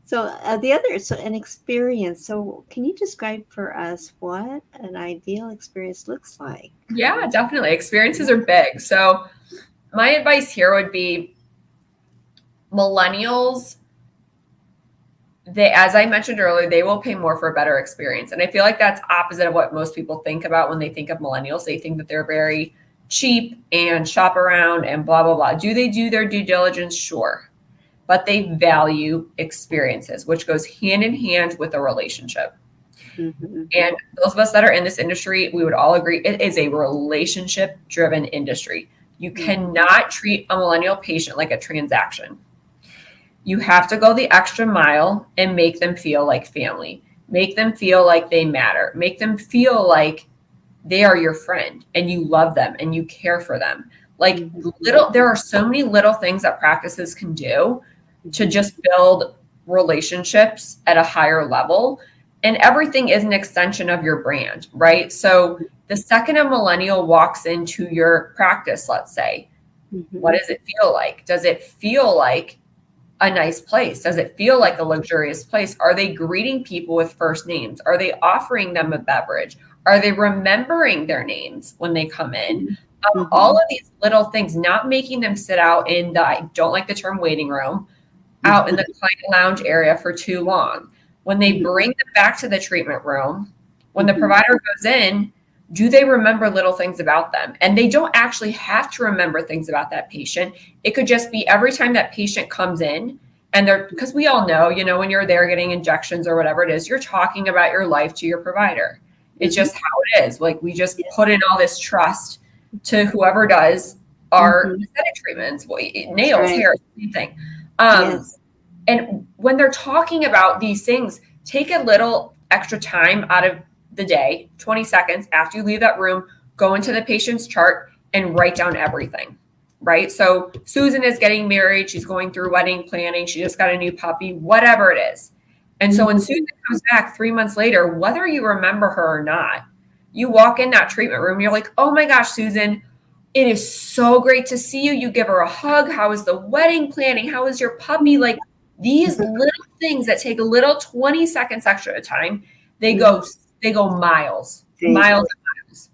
A: So an experience. So can you describe for us what an ideal experience looks like?
B: Yeah, definitely. Experiences are big. So my advice here would be millennials, as I mentioned earlier, they will pay more for a better experience. And I feel like that's opposite of what most people think about when they think of millennials. They think that they're very cheap and shop around and blah, blah, blah. Do they do their due diligence? Sure. But they value experiences, which goes hand in hand with a relationship.
A: Mm-hmm.
B: And those of us that are in this industry, we would all agree it is a relationship driven industry. You cannot treat a millennial patient like a transaction. You have to go the extra mile and make them feel like family, make them feel like they matter, make them feel like they are your friend and you love them and you care for them. Like there are so many little things that practices can do to just build relationships at a higher level. And everything is an extension of your brand, right? So the second a millennial walks into your practice, let's say, what does it feel like? Does it feel like a nice place? Does it feel like a luxurious place? Are they greeting people with first names? Are they offering them a beverage? Are they remembering their names when they come in? All of these little things, not making them sit out in the, I don't like the term waiting room, out in the client lounge area for too long. When they bring them back to the treatment room, when the provider goes in, do they remember little things about them? And they don't actually have to remember things about that patient. It could just be every time that patient comes in and because we all know, when you're there getting injections or whatever it is, you're talking about your life to your provider. It's just how it is. Like we just put in all this trust to whoever does our aesthetic treatments, nails, hair, same thing. And when they're talking about these things, take a little extra time out of the day, 20 seconds after you leave that room, go into the patient's chart and write down everything, right? So Susan is getting married. She's going through wedding planning. She just got a new puppy, whatever it is. And so when Susan comes back 3 months later, whether you remember her or not, you walk in that treatment room, you're like, oh my gosh, Susan, it is so great to see you. You give her a hug. How is the wedding planning? How is your puppy? Like these little things that take a little 20 seconds extra time, they go miles, miles and miles.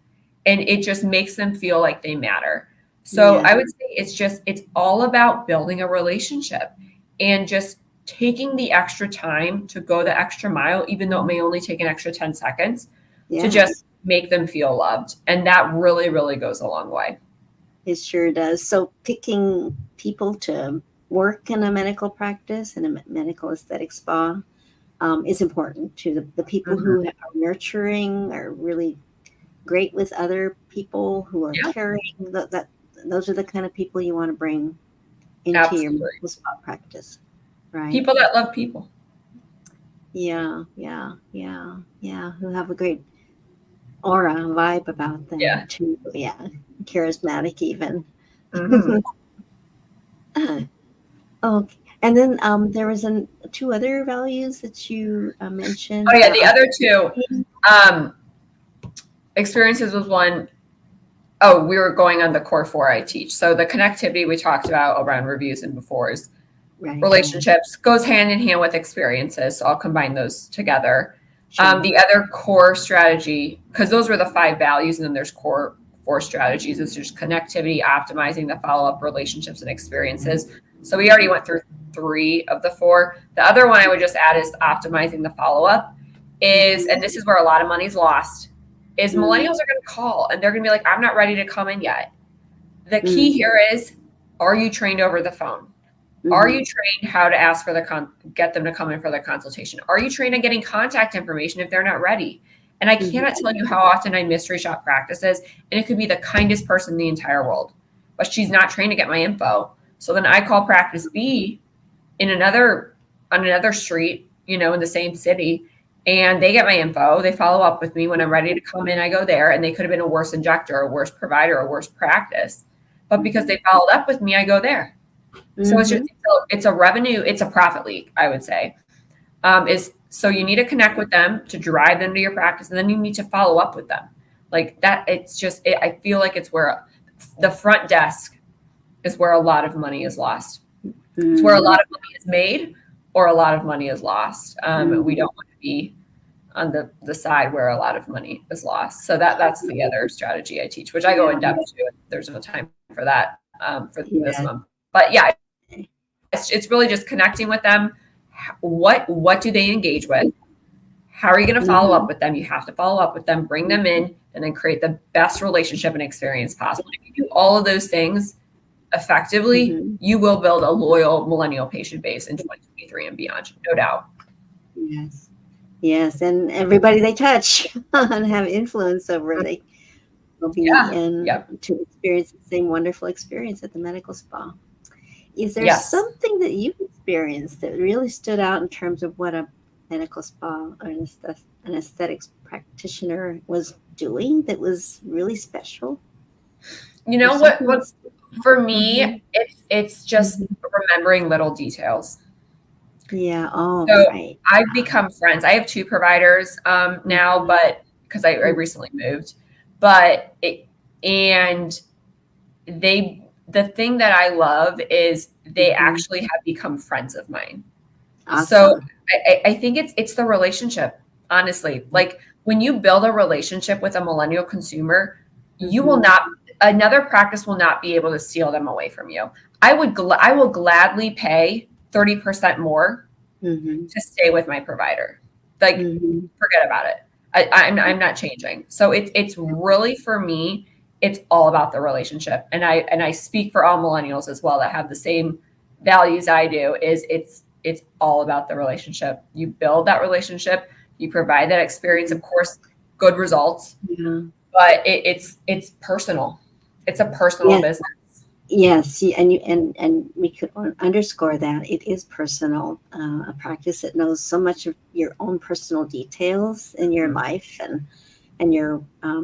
B: And it just makes them feel like they matter. So I would say it's all about building a relationship and just taking the extra time to go the extra mile, even though it may only take an extra 10 seconds to just make them feel loved. And that really, really goes a long way.
A: It sure does. So picking people to work in a medical practice and a medical aesthetic spa is important to the people who are nurturing, are really great with other people who are caring. Those are the kind of people you want to bring into your medical spa practice, right?
B: People that love people.
A: Yeah. Who have a great aura, vibe about them too. Yeah, charismatic even. Okay. And then there was two other values that you mentioned.
B: Oh yeah, the other two experiences was one. Oh, we were going on the core four I teach. So the connectivity we talked about around reviews and befores, relationships goes hand in hand with experiences. So I'll combine those together. The other core strategy, because those were the 5 values, and then there's core 4 strategies. It's just connectivity, optimizing the follow-up, relationships, and experiences. So we already went through 3 of the 4. The other one I would just add is optimizing the follow-up and this is where a lot of money's lost, is millennials are going to call and they're going to be like, I'm not ready to come in yet. The key here is, are you trained over the phone? Are you trained how to ask for get them to come in for the consultation? Are you trained on getting contact information if they're not ready? And I cannot tell you how often I mystery shop practices, and it could be the kindest person in the entire world, but she's not trained to get my info. So then I call practice B on another street, in the same city, and they get my info. They follow up with me when I'm ready to come in. I go there, and they could have been a worse injector, a worse provider, a worse practice, but because they followed up with me, I go there. So it's a revenue, it's a profit leak, I would say. So you need to connect with them to drive them to your practice, and then you need to follow up with them like that. It's just, I feel like it's where the front desk is where a lot of money is lost. It's where a lot of money is made or a lot of money is lost. We don't want to be on the side where a lot of money is lost. So that's the other strategy I teach, which I go in depth to. There's no time for that for this month. But yeah, it's really just connecting with them. What do they engage with? How are you going to follow up with them? You have to follow up with them, bring them in, and then create the best relationship and experience possible. If you do all of those things effectively, you will build a loyal millennial patient base in 2023 and beyond, no doubt.
A: Yes, and everybody they touch and have influence over, they will be to experience the same wonderful experience at the medical spa. Is there something that you've experienced that really stood out in terms of what a medical spa or an aesthetics practitioner was doing that was really special?
B: What for me, it's just remembering little details.
A: Yeah.
B: Right. I've become friends. I have 2 providers now, but because I recently moved, the thing that I love is they actually have become friends of mine. Awesome. So I think it's the relationship, honestly. Like when you build a relationship with a millennial consumer, another practice will not be able to steal them away from you. I will gladly pay 30% more to stay with my provider. Like forget about it. I'm not changing. So it's really, for me, it's all about the relationship. And I speak for all millennials as well that have the same values I do. It's all about the relationship. You build that relationship, you provide that experience, of course, good results, but it's personal. It's a personal business.
A: Yes, and we could underscore that it is personal. A practice that knows so much of your own personal details in your life, and you're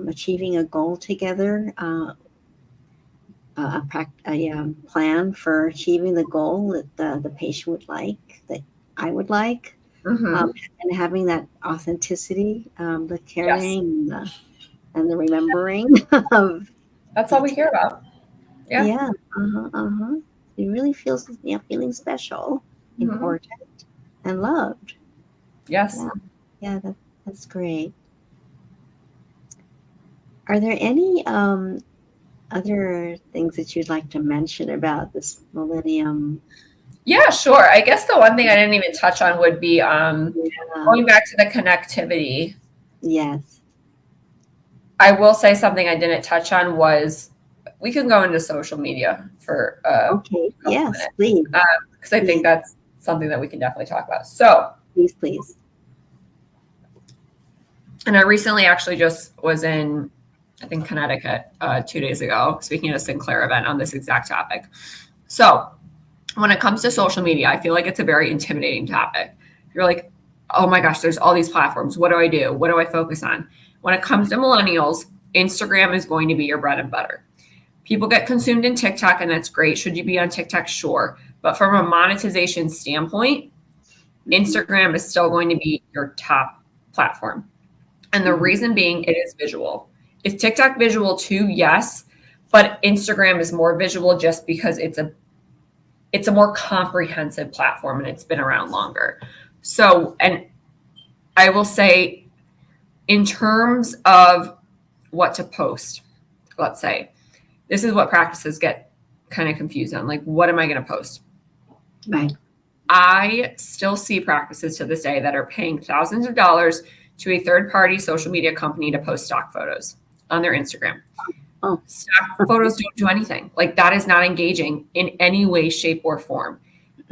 A: achieving a goal together, a plan for achieving the goal that the patient would like, that I would like, and having that authenticity, the caring, and the remembering of.
B: That's all we care about.
A: Yeah. It really feels feeling special, important, and loved.
B: Yes.
A: Yeah, that's great. Are there any other things that you'd like to mention about this millennium?
B: Yeah, sure. I guess the one thing I didn't even touch on would be going back to the connectivity.
A: Yes.
B: I will say something I didn't touch on was we can go into social media for
A: okay. Yes, minutes. Please.
B: Because I think that's something that we can definitely talk about. So
A: please.
B: And I recently actually just was in, I think, Connecticut 2 days ago, speaking at a Sinclair event on this exact topic. So when it comes to social media, I feel like it's a very intimidating topic. You're like, oh my gosh, there's all these platforms. What do I do? What do I focus on? When it comes to millennials, Instagram is going to be your bread and butter. People get consumed in TikTok, and that's great. Should you be on TikTok? Sure. But from a monetization standpoint, Instagram is still going to be your top platform. And the reason being, it is visual. Is TikTok visual too? Yes. But Instagram is more visual just because it's a more comprehensive platform and it's been around longer. So, and I will say, in terms of what to post, let's say, this is what practices get kind of confused on. Like, what am I going to post?
A: Right.
B: I still see practices to this day that are paying thousands of dollars to a third-party social media company to post stock photos on their Instagram.
A: Oh.
B: Stock photos don't do anything. Like, that is not engaging in any way, shape, or form.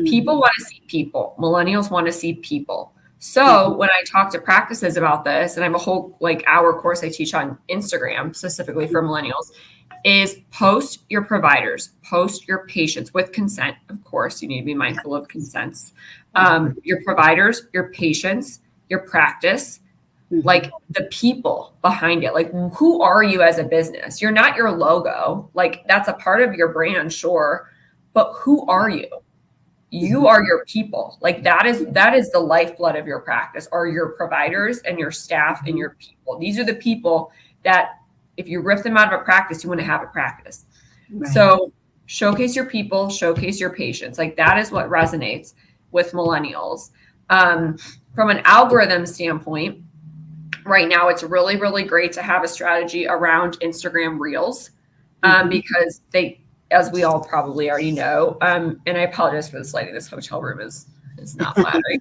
B: People want to see people. Millennials want to see people. So when I talk to practices about this, and I have a whole like hour course I teach on Instagram specifically for millennials, is post your providers, post your patients with consent. Of course, you need to be mindful of consents. Your providers, your patients, your practice, like the people behind it. Like, who are you as a business? You're not your logo. Like, that's a part of your brand, sure, but who are you? You are your people. Like that is the lifeblood of your practice, are your providers and your staff and your people. These are the people that if you rip them out of a practice, you want to have a practice. Right. So showcase your people, showcase your patients. Like that is what resonates with millennials. From an algorithm standpoint, right now it's really, really great to have a strategy around Instagram Reels because they, as we all probably already know, and I apologize for this lighting. This hotel room is not flattering.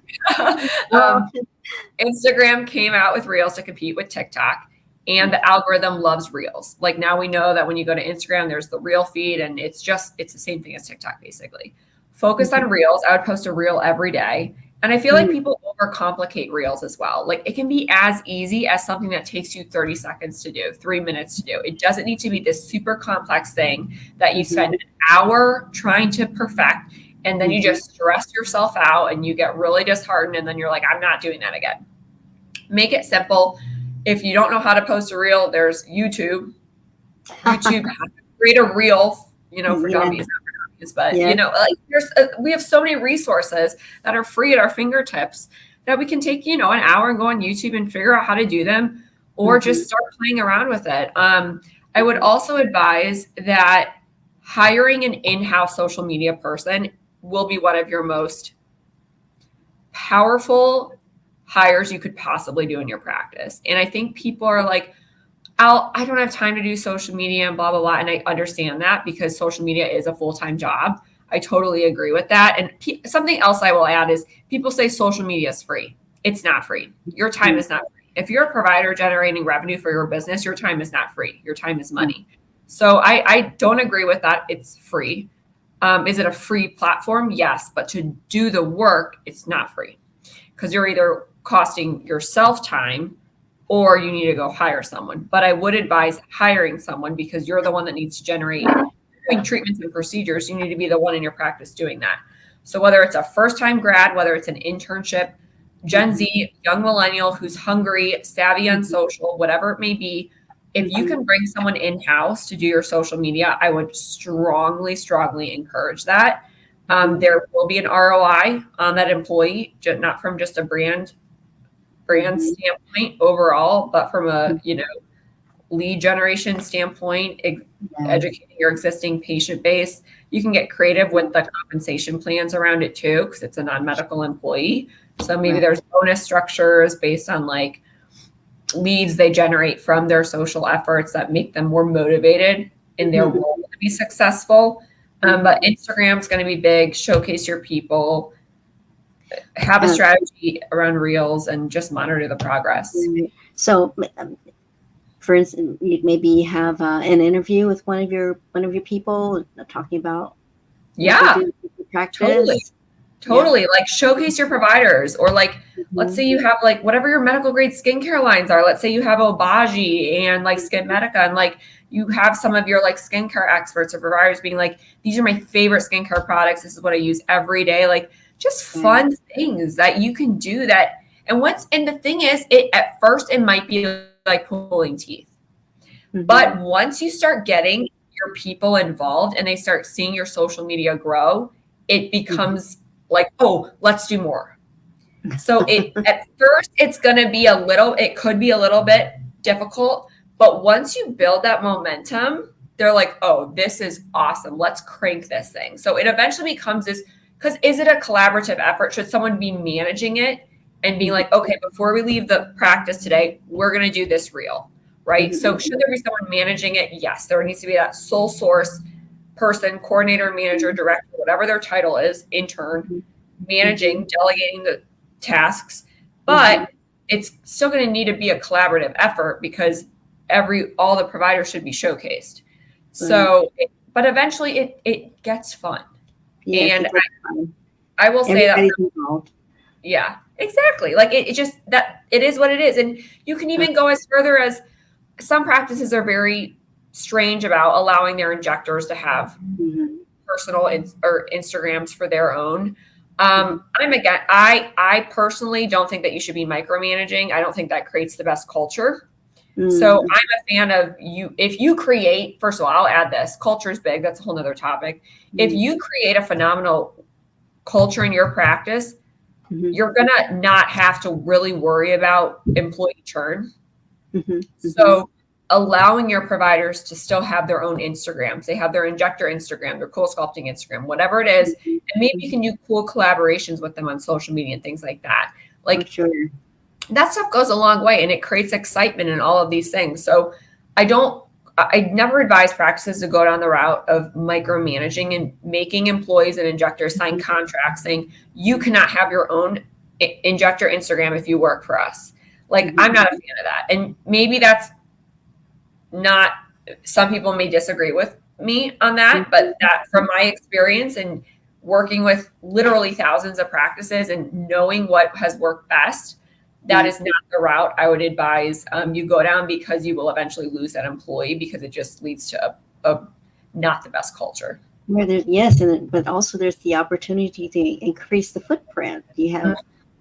B: Instagram came out with Reels to compete with TikTok, and the algorithm loves Reels. Like now we know that when you go to Instagram, there's the Reel feed, and it's the same thing as TikTok, basically. Focus on Reels. I would post a Reel every day. And I feel like people overcomplicate Reels as well. Like it can be as easy as something that takes you 30 seconds to do, 3 minutes to do. It doesn't need to be this super complex thing that you spend an hour trying to perfect. And then you just stress yourself out and you get really disheartened. And then you're like, I'm not doing that again. Make it simple. If you don't know how to post a Reel, there's YouTube. Create a Reel, for dummies. But like we have so many resources that are free at our fingertips that we can take an hour and go on YouTube and figure out how to do them, or just start playing around with it. I would also advise that hiring an in-house social media person will be one of your most powerful hires you could possibly do in your practice. And I think people are like, I don't have time to do social media and blah, blah, blah. And I understand that because social media is a full-time job. I totally agree with that. And something else I will add is people say social media is free. It's not free. Your time is not free. If you're a provider generating revenue for your business, your time is not free. Your time is money. So I don't agree with that. It's free. Is it a free platform? Yes. But to do the work, it's not free because you're either costing yourself time or you need to go hire someone. But I would advise hiring someone because you're the one that needs to generate doing treatments and procedures. You need to be the one in your practice doing that. So whether it's a first-time grad, whether it's an internship, Gen Z, young millennial who's hungry, savvy on social, whatever it may be, if you can bring someone in-house to do your social media, I would strongly, strongly encourage that. There will be an ROI on that employee, not from just a brand standpoint overall, but from a lead generation standpoint, educating your existing patient base. You can get creative with the compensation plans around it too, because it's a non-medical employee. So maybe there's bonus structures based on like leads they generate from their social efforts that make them more motivated in their role to be successful. But Instagram's going to be big. Showcase your people. Have a strategy around Reels and just monitor the progress.
A: So, for instance, maybe have an interview with one of your people talking about practice.
B: Totally. Like showcase your providers, or like let's say you have like whatever your medical grade skincare lines are. Let's say you have Obagi and like Skin Medica, and like you have some of your like skincare experts or providers being like, these are my favorite skincare products. This is what I use every day. Like just fun things that you can do that. And the thing is, at first it might be like pulling teeth. But once you start getting your people involved and they start seeing your social media grow, it becomes like, oh, let's do more. So at first it could be a little bit difficult, but once you build that momentum, they're like, oh, this is awesome. Let's crank this thing. So it eventually becomes this, because is it a collaborative effort? Should someone be managing it and being like, okay, before we leave the practice today, we're going to do this Reel, right? So should there be someone managing it? Yes, there needs to be that sole source person, coordinator, manager, director, whatever their title is, intern, managing, delegating the tasks. But it's still going to need to be a collaborative effort because all the providers should be showcased. So, but eventually it gets fun. And I will say that.
A: Everybody's involved.
B: Yeah, exactly. Like it just that it is what it is. And you can even go as further as some practices are very strange about allowing their injectors to have personal or Instagrams for their own. I'm again. I personally don't think that you should be micromanaging. I don't think that creates the best culture. So I'm a fan of you. If you create, first of all, I'll add this. Culture is big. That's a whole nother topic. If you create a phenomenal culture in your practice, you're gonna not have to really worry about employee churn. So allowing your providers to still have their own Instagrams. They have their injector Instagram, their cool sculpting Instagram, whatever it is. And maybe you can do cool collaborations with them on social media and things like that. Like that stuff goes a long way and it creates excitement in all of these things. So I never advise practices to go down the route of micromanaging and making employees and injectors sign contracts saying you cannot have your own injector Instagram if you work for us. Like I'm not a fan of that. And maybe that's not, some people may disagree with me on that, but that from my experience and working with literally thousands of practices and knowing what has worked best, that is not the route I would advise you go down, because you will eventually lose that employee because it just leads to a not the best culture.
A: Where but also there's the opportunity to increase the footprint. You have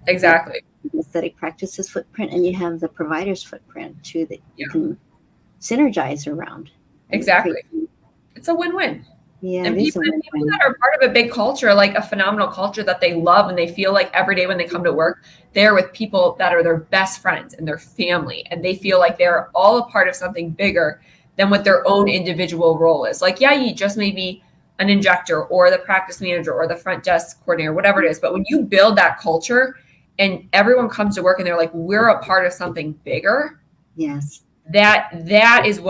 B: exactly
A: aesthetic practices footprint, and you have the provider's footprint too that you can synergize around.
B: Exactly, it's a win-win.
A: Yeah,
B: and people that are part of a big culture, like a phenomenal culture that they love, and they feel like every day when they come to work, they're with people that are their best friends and their family, and they feel like they're all a part of something bigger than what their own individual role is. Like, yeah, you just may be an injector or the practice manager or the front desk coordinator, whatever it is. But when you build that culture and everyone comes to work and they're like, we're a part of something bigger.
A: Yes.
B: That is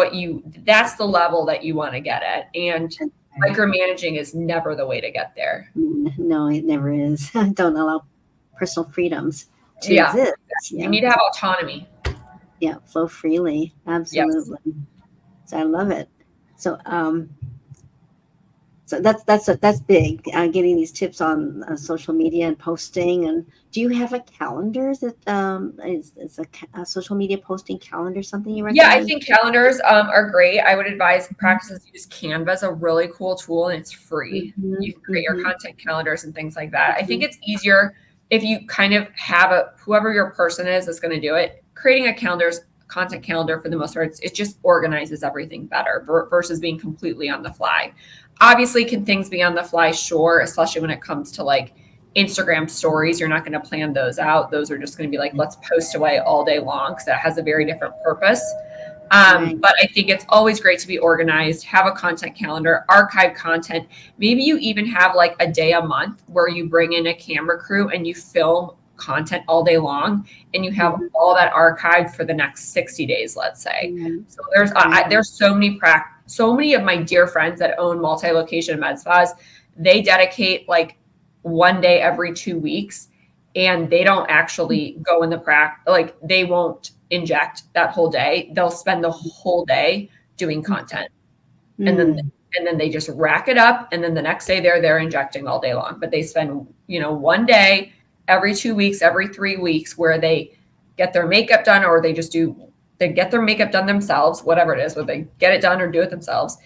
B: that's the level that you want to get at. And micromanaging is never the way to get there.
A: No, it never is. Don't allow personal freedoms to exist.
B: You need to have autonomy.
A: Yeah, flow freely. Absolutely. Yes. So I love it. So so that's big. Getting these tips on social media and posting. And do you have a calendar that is a social media posting calendar something you recommend?
B: Yeah, I think calendars are great. I would advise practices use Canva as a really cool tool, and it's free. You can create your content calendars and things like that. I think it's easier if you kind of have whoever your person is that's going to do it. Creating a content calendar, for the most part, it just organizes everything better versus being completely on the fly. Obviously, can things be on the fly? Sure, especially when it comes to like Instagram stories. You're not going to plan those out. Those are just going to be like, let's post away all day long, because that has a very different purpose. But I think it's always great to be organized, have a content calendar, archive content. Maybe you even have like a day a month where you bring in a camera crew and you film content all day long, and you have all that archived for the next 60 days, let's say. So there's so many of my dear friends that own multi-location med spas. They dedicate like one day every 2 weeks, and they don't actually go in the practice. Like, they won't inject that whole day. They'll spend the whole day doing content, and then they just rack it up, and then the next day they're injecting all day long. But they spend one day every 2 weeks, every 3 weeks, where they get their makeup done, or they get their makeup done themselves, whatever it is, whether they get it done or do it themselves,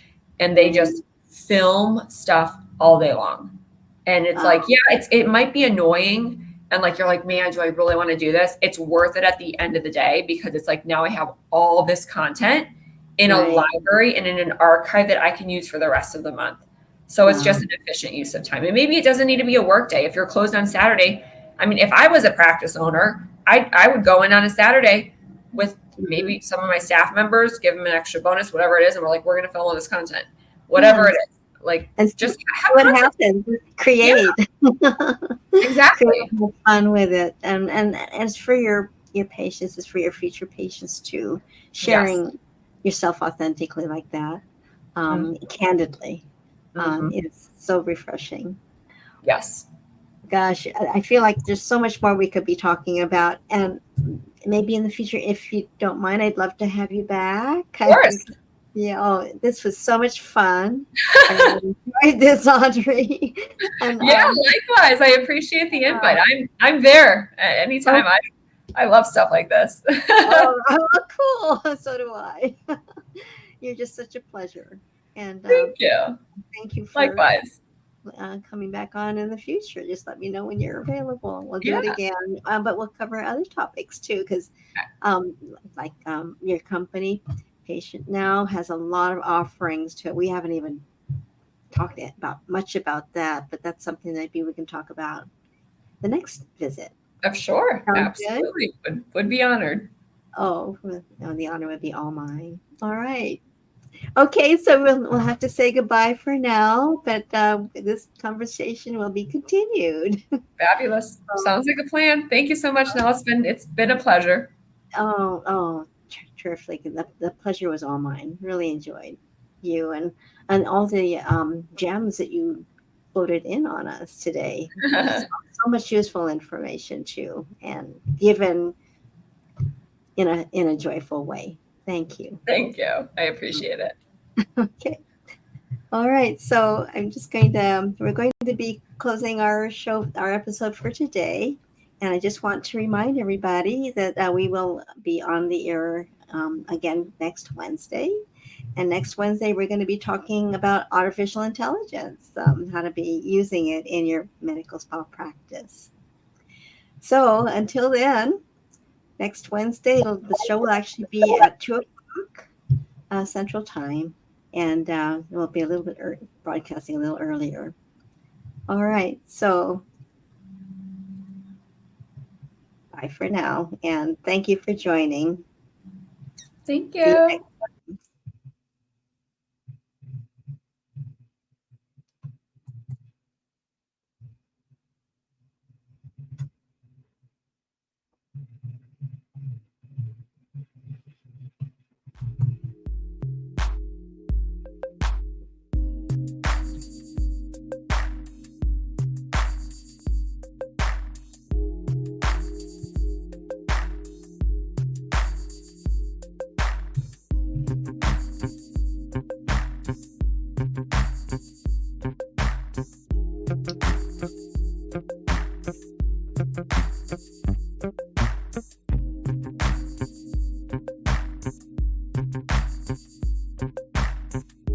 B: and they just film stuff all day long. And it's like, yeah, it might be annoying, and like you're like, man, do I really want to do this? It's worth it at the end of the day, because it's like, now I have all this content in a library and in an archive that I can use for the rest of the month. So it's just an efficient use of time. And maybe it doesn't need to be a work day. If you're closed on Saturday, I mean, if I was a practice owner, I would go in on a Saturday with maybe some of my staff members, give them an extra bonus, whatever it is. And we're like, we're going to film all this content, whatever it is. Like, and just
A: what happens, create.
B: Exactly.
A: Have fun with it. And it's for your patients, it's for your future patients too. Sharing yourself authentically like that, candidly. It's so refreshing.
B: Yes.
A: Gosh, I feel like there's so much more we could be talking about, and maybe in the future, if you don't mind, I'd love to have you back.
B: Of course.
A: Yeah, oh, this was so much fun. I really enjoyed this, Audrey. And
B: Yeah, likewise. I appreciate the invite. I'm there at any
A: oh,
B: time. I love stuff like this.
A: oh, cool. So do I. You're just such a pleasure. And
B: Thank you.
A: thank you for
B: Likewise.
A: coming back on in the future. Just let me know when you're available. We'll do
B: Yeah,
A: it again, but we'll cover other topics too, because um, like your company, Patient Now, has a lot of offerings to it. We haven't even talked about much about that, but that's something that maybe we can talk about the next visit.
B: I'm sure.
A: Sounds good.
B: Absolutely. Would be honored.
A: Oh, well, the honor would be all mine. All right. Okay, so we'll have to say goodbye for now, but this conversation will be continued.
B: Fabulous. Sounds like a plan. Thank you so much, Nell. It's been a pleasure.
A: Oh, terrific! The pleasure was all mine. Really enjoyed you and all the gems that you floated in on us today. So much useful information too, and given in a joyful way. Thank you.
B: Thank you. I appreciate it.
A: Okay. All right. So I'm just going to we're going to be closing our episode for today. And I just want to remind everybody that we will be on the air again next Wednesday. And next Wednesday, we're going to be talking about artificial intelligence, how to be using it in your medical spa practice. So until then, next Wednesday, the show will actually be at 2 o'clock Central Time. And we'll be a little bit broadcasting a little earlier. All right. So bye for now. And thank you for joining.
B: Thank
A: See you
B: you.
A: next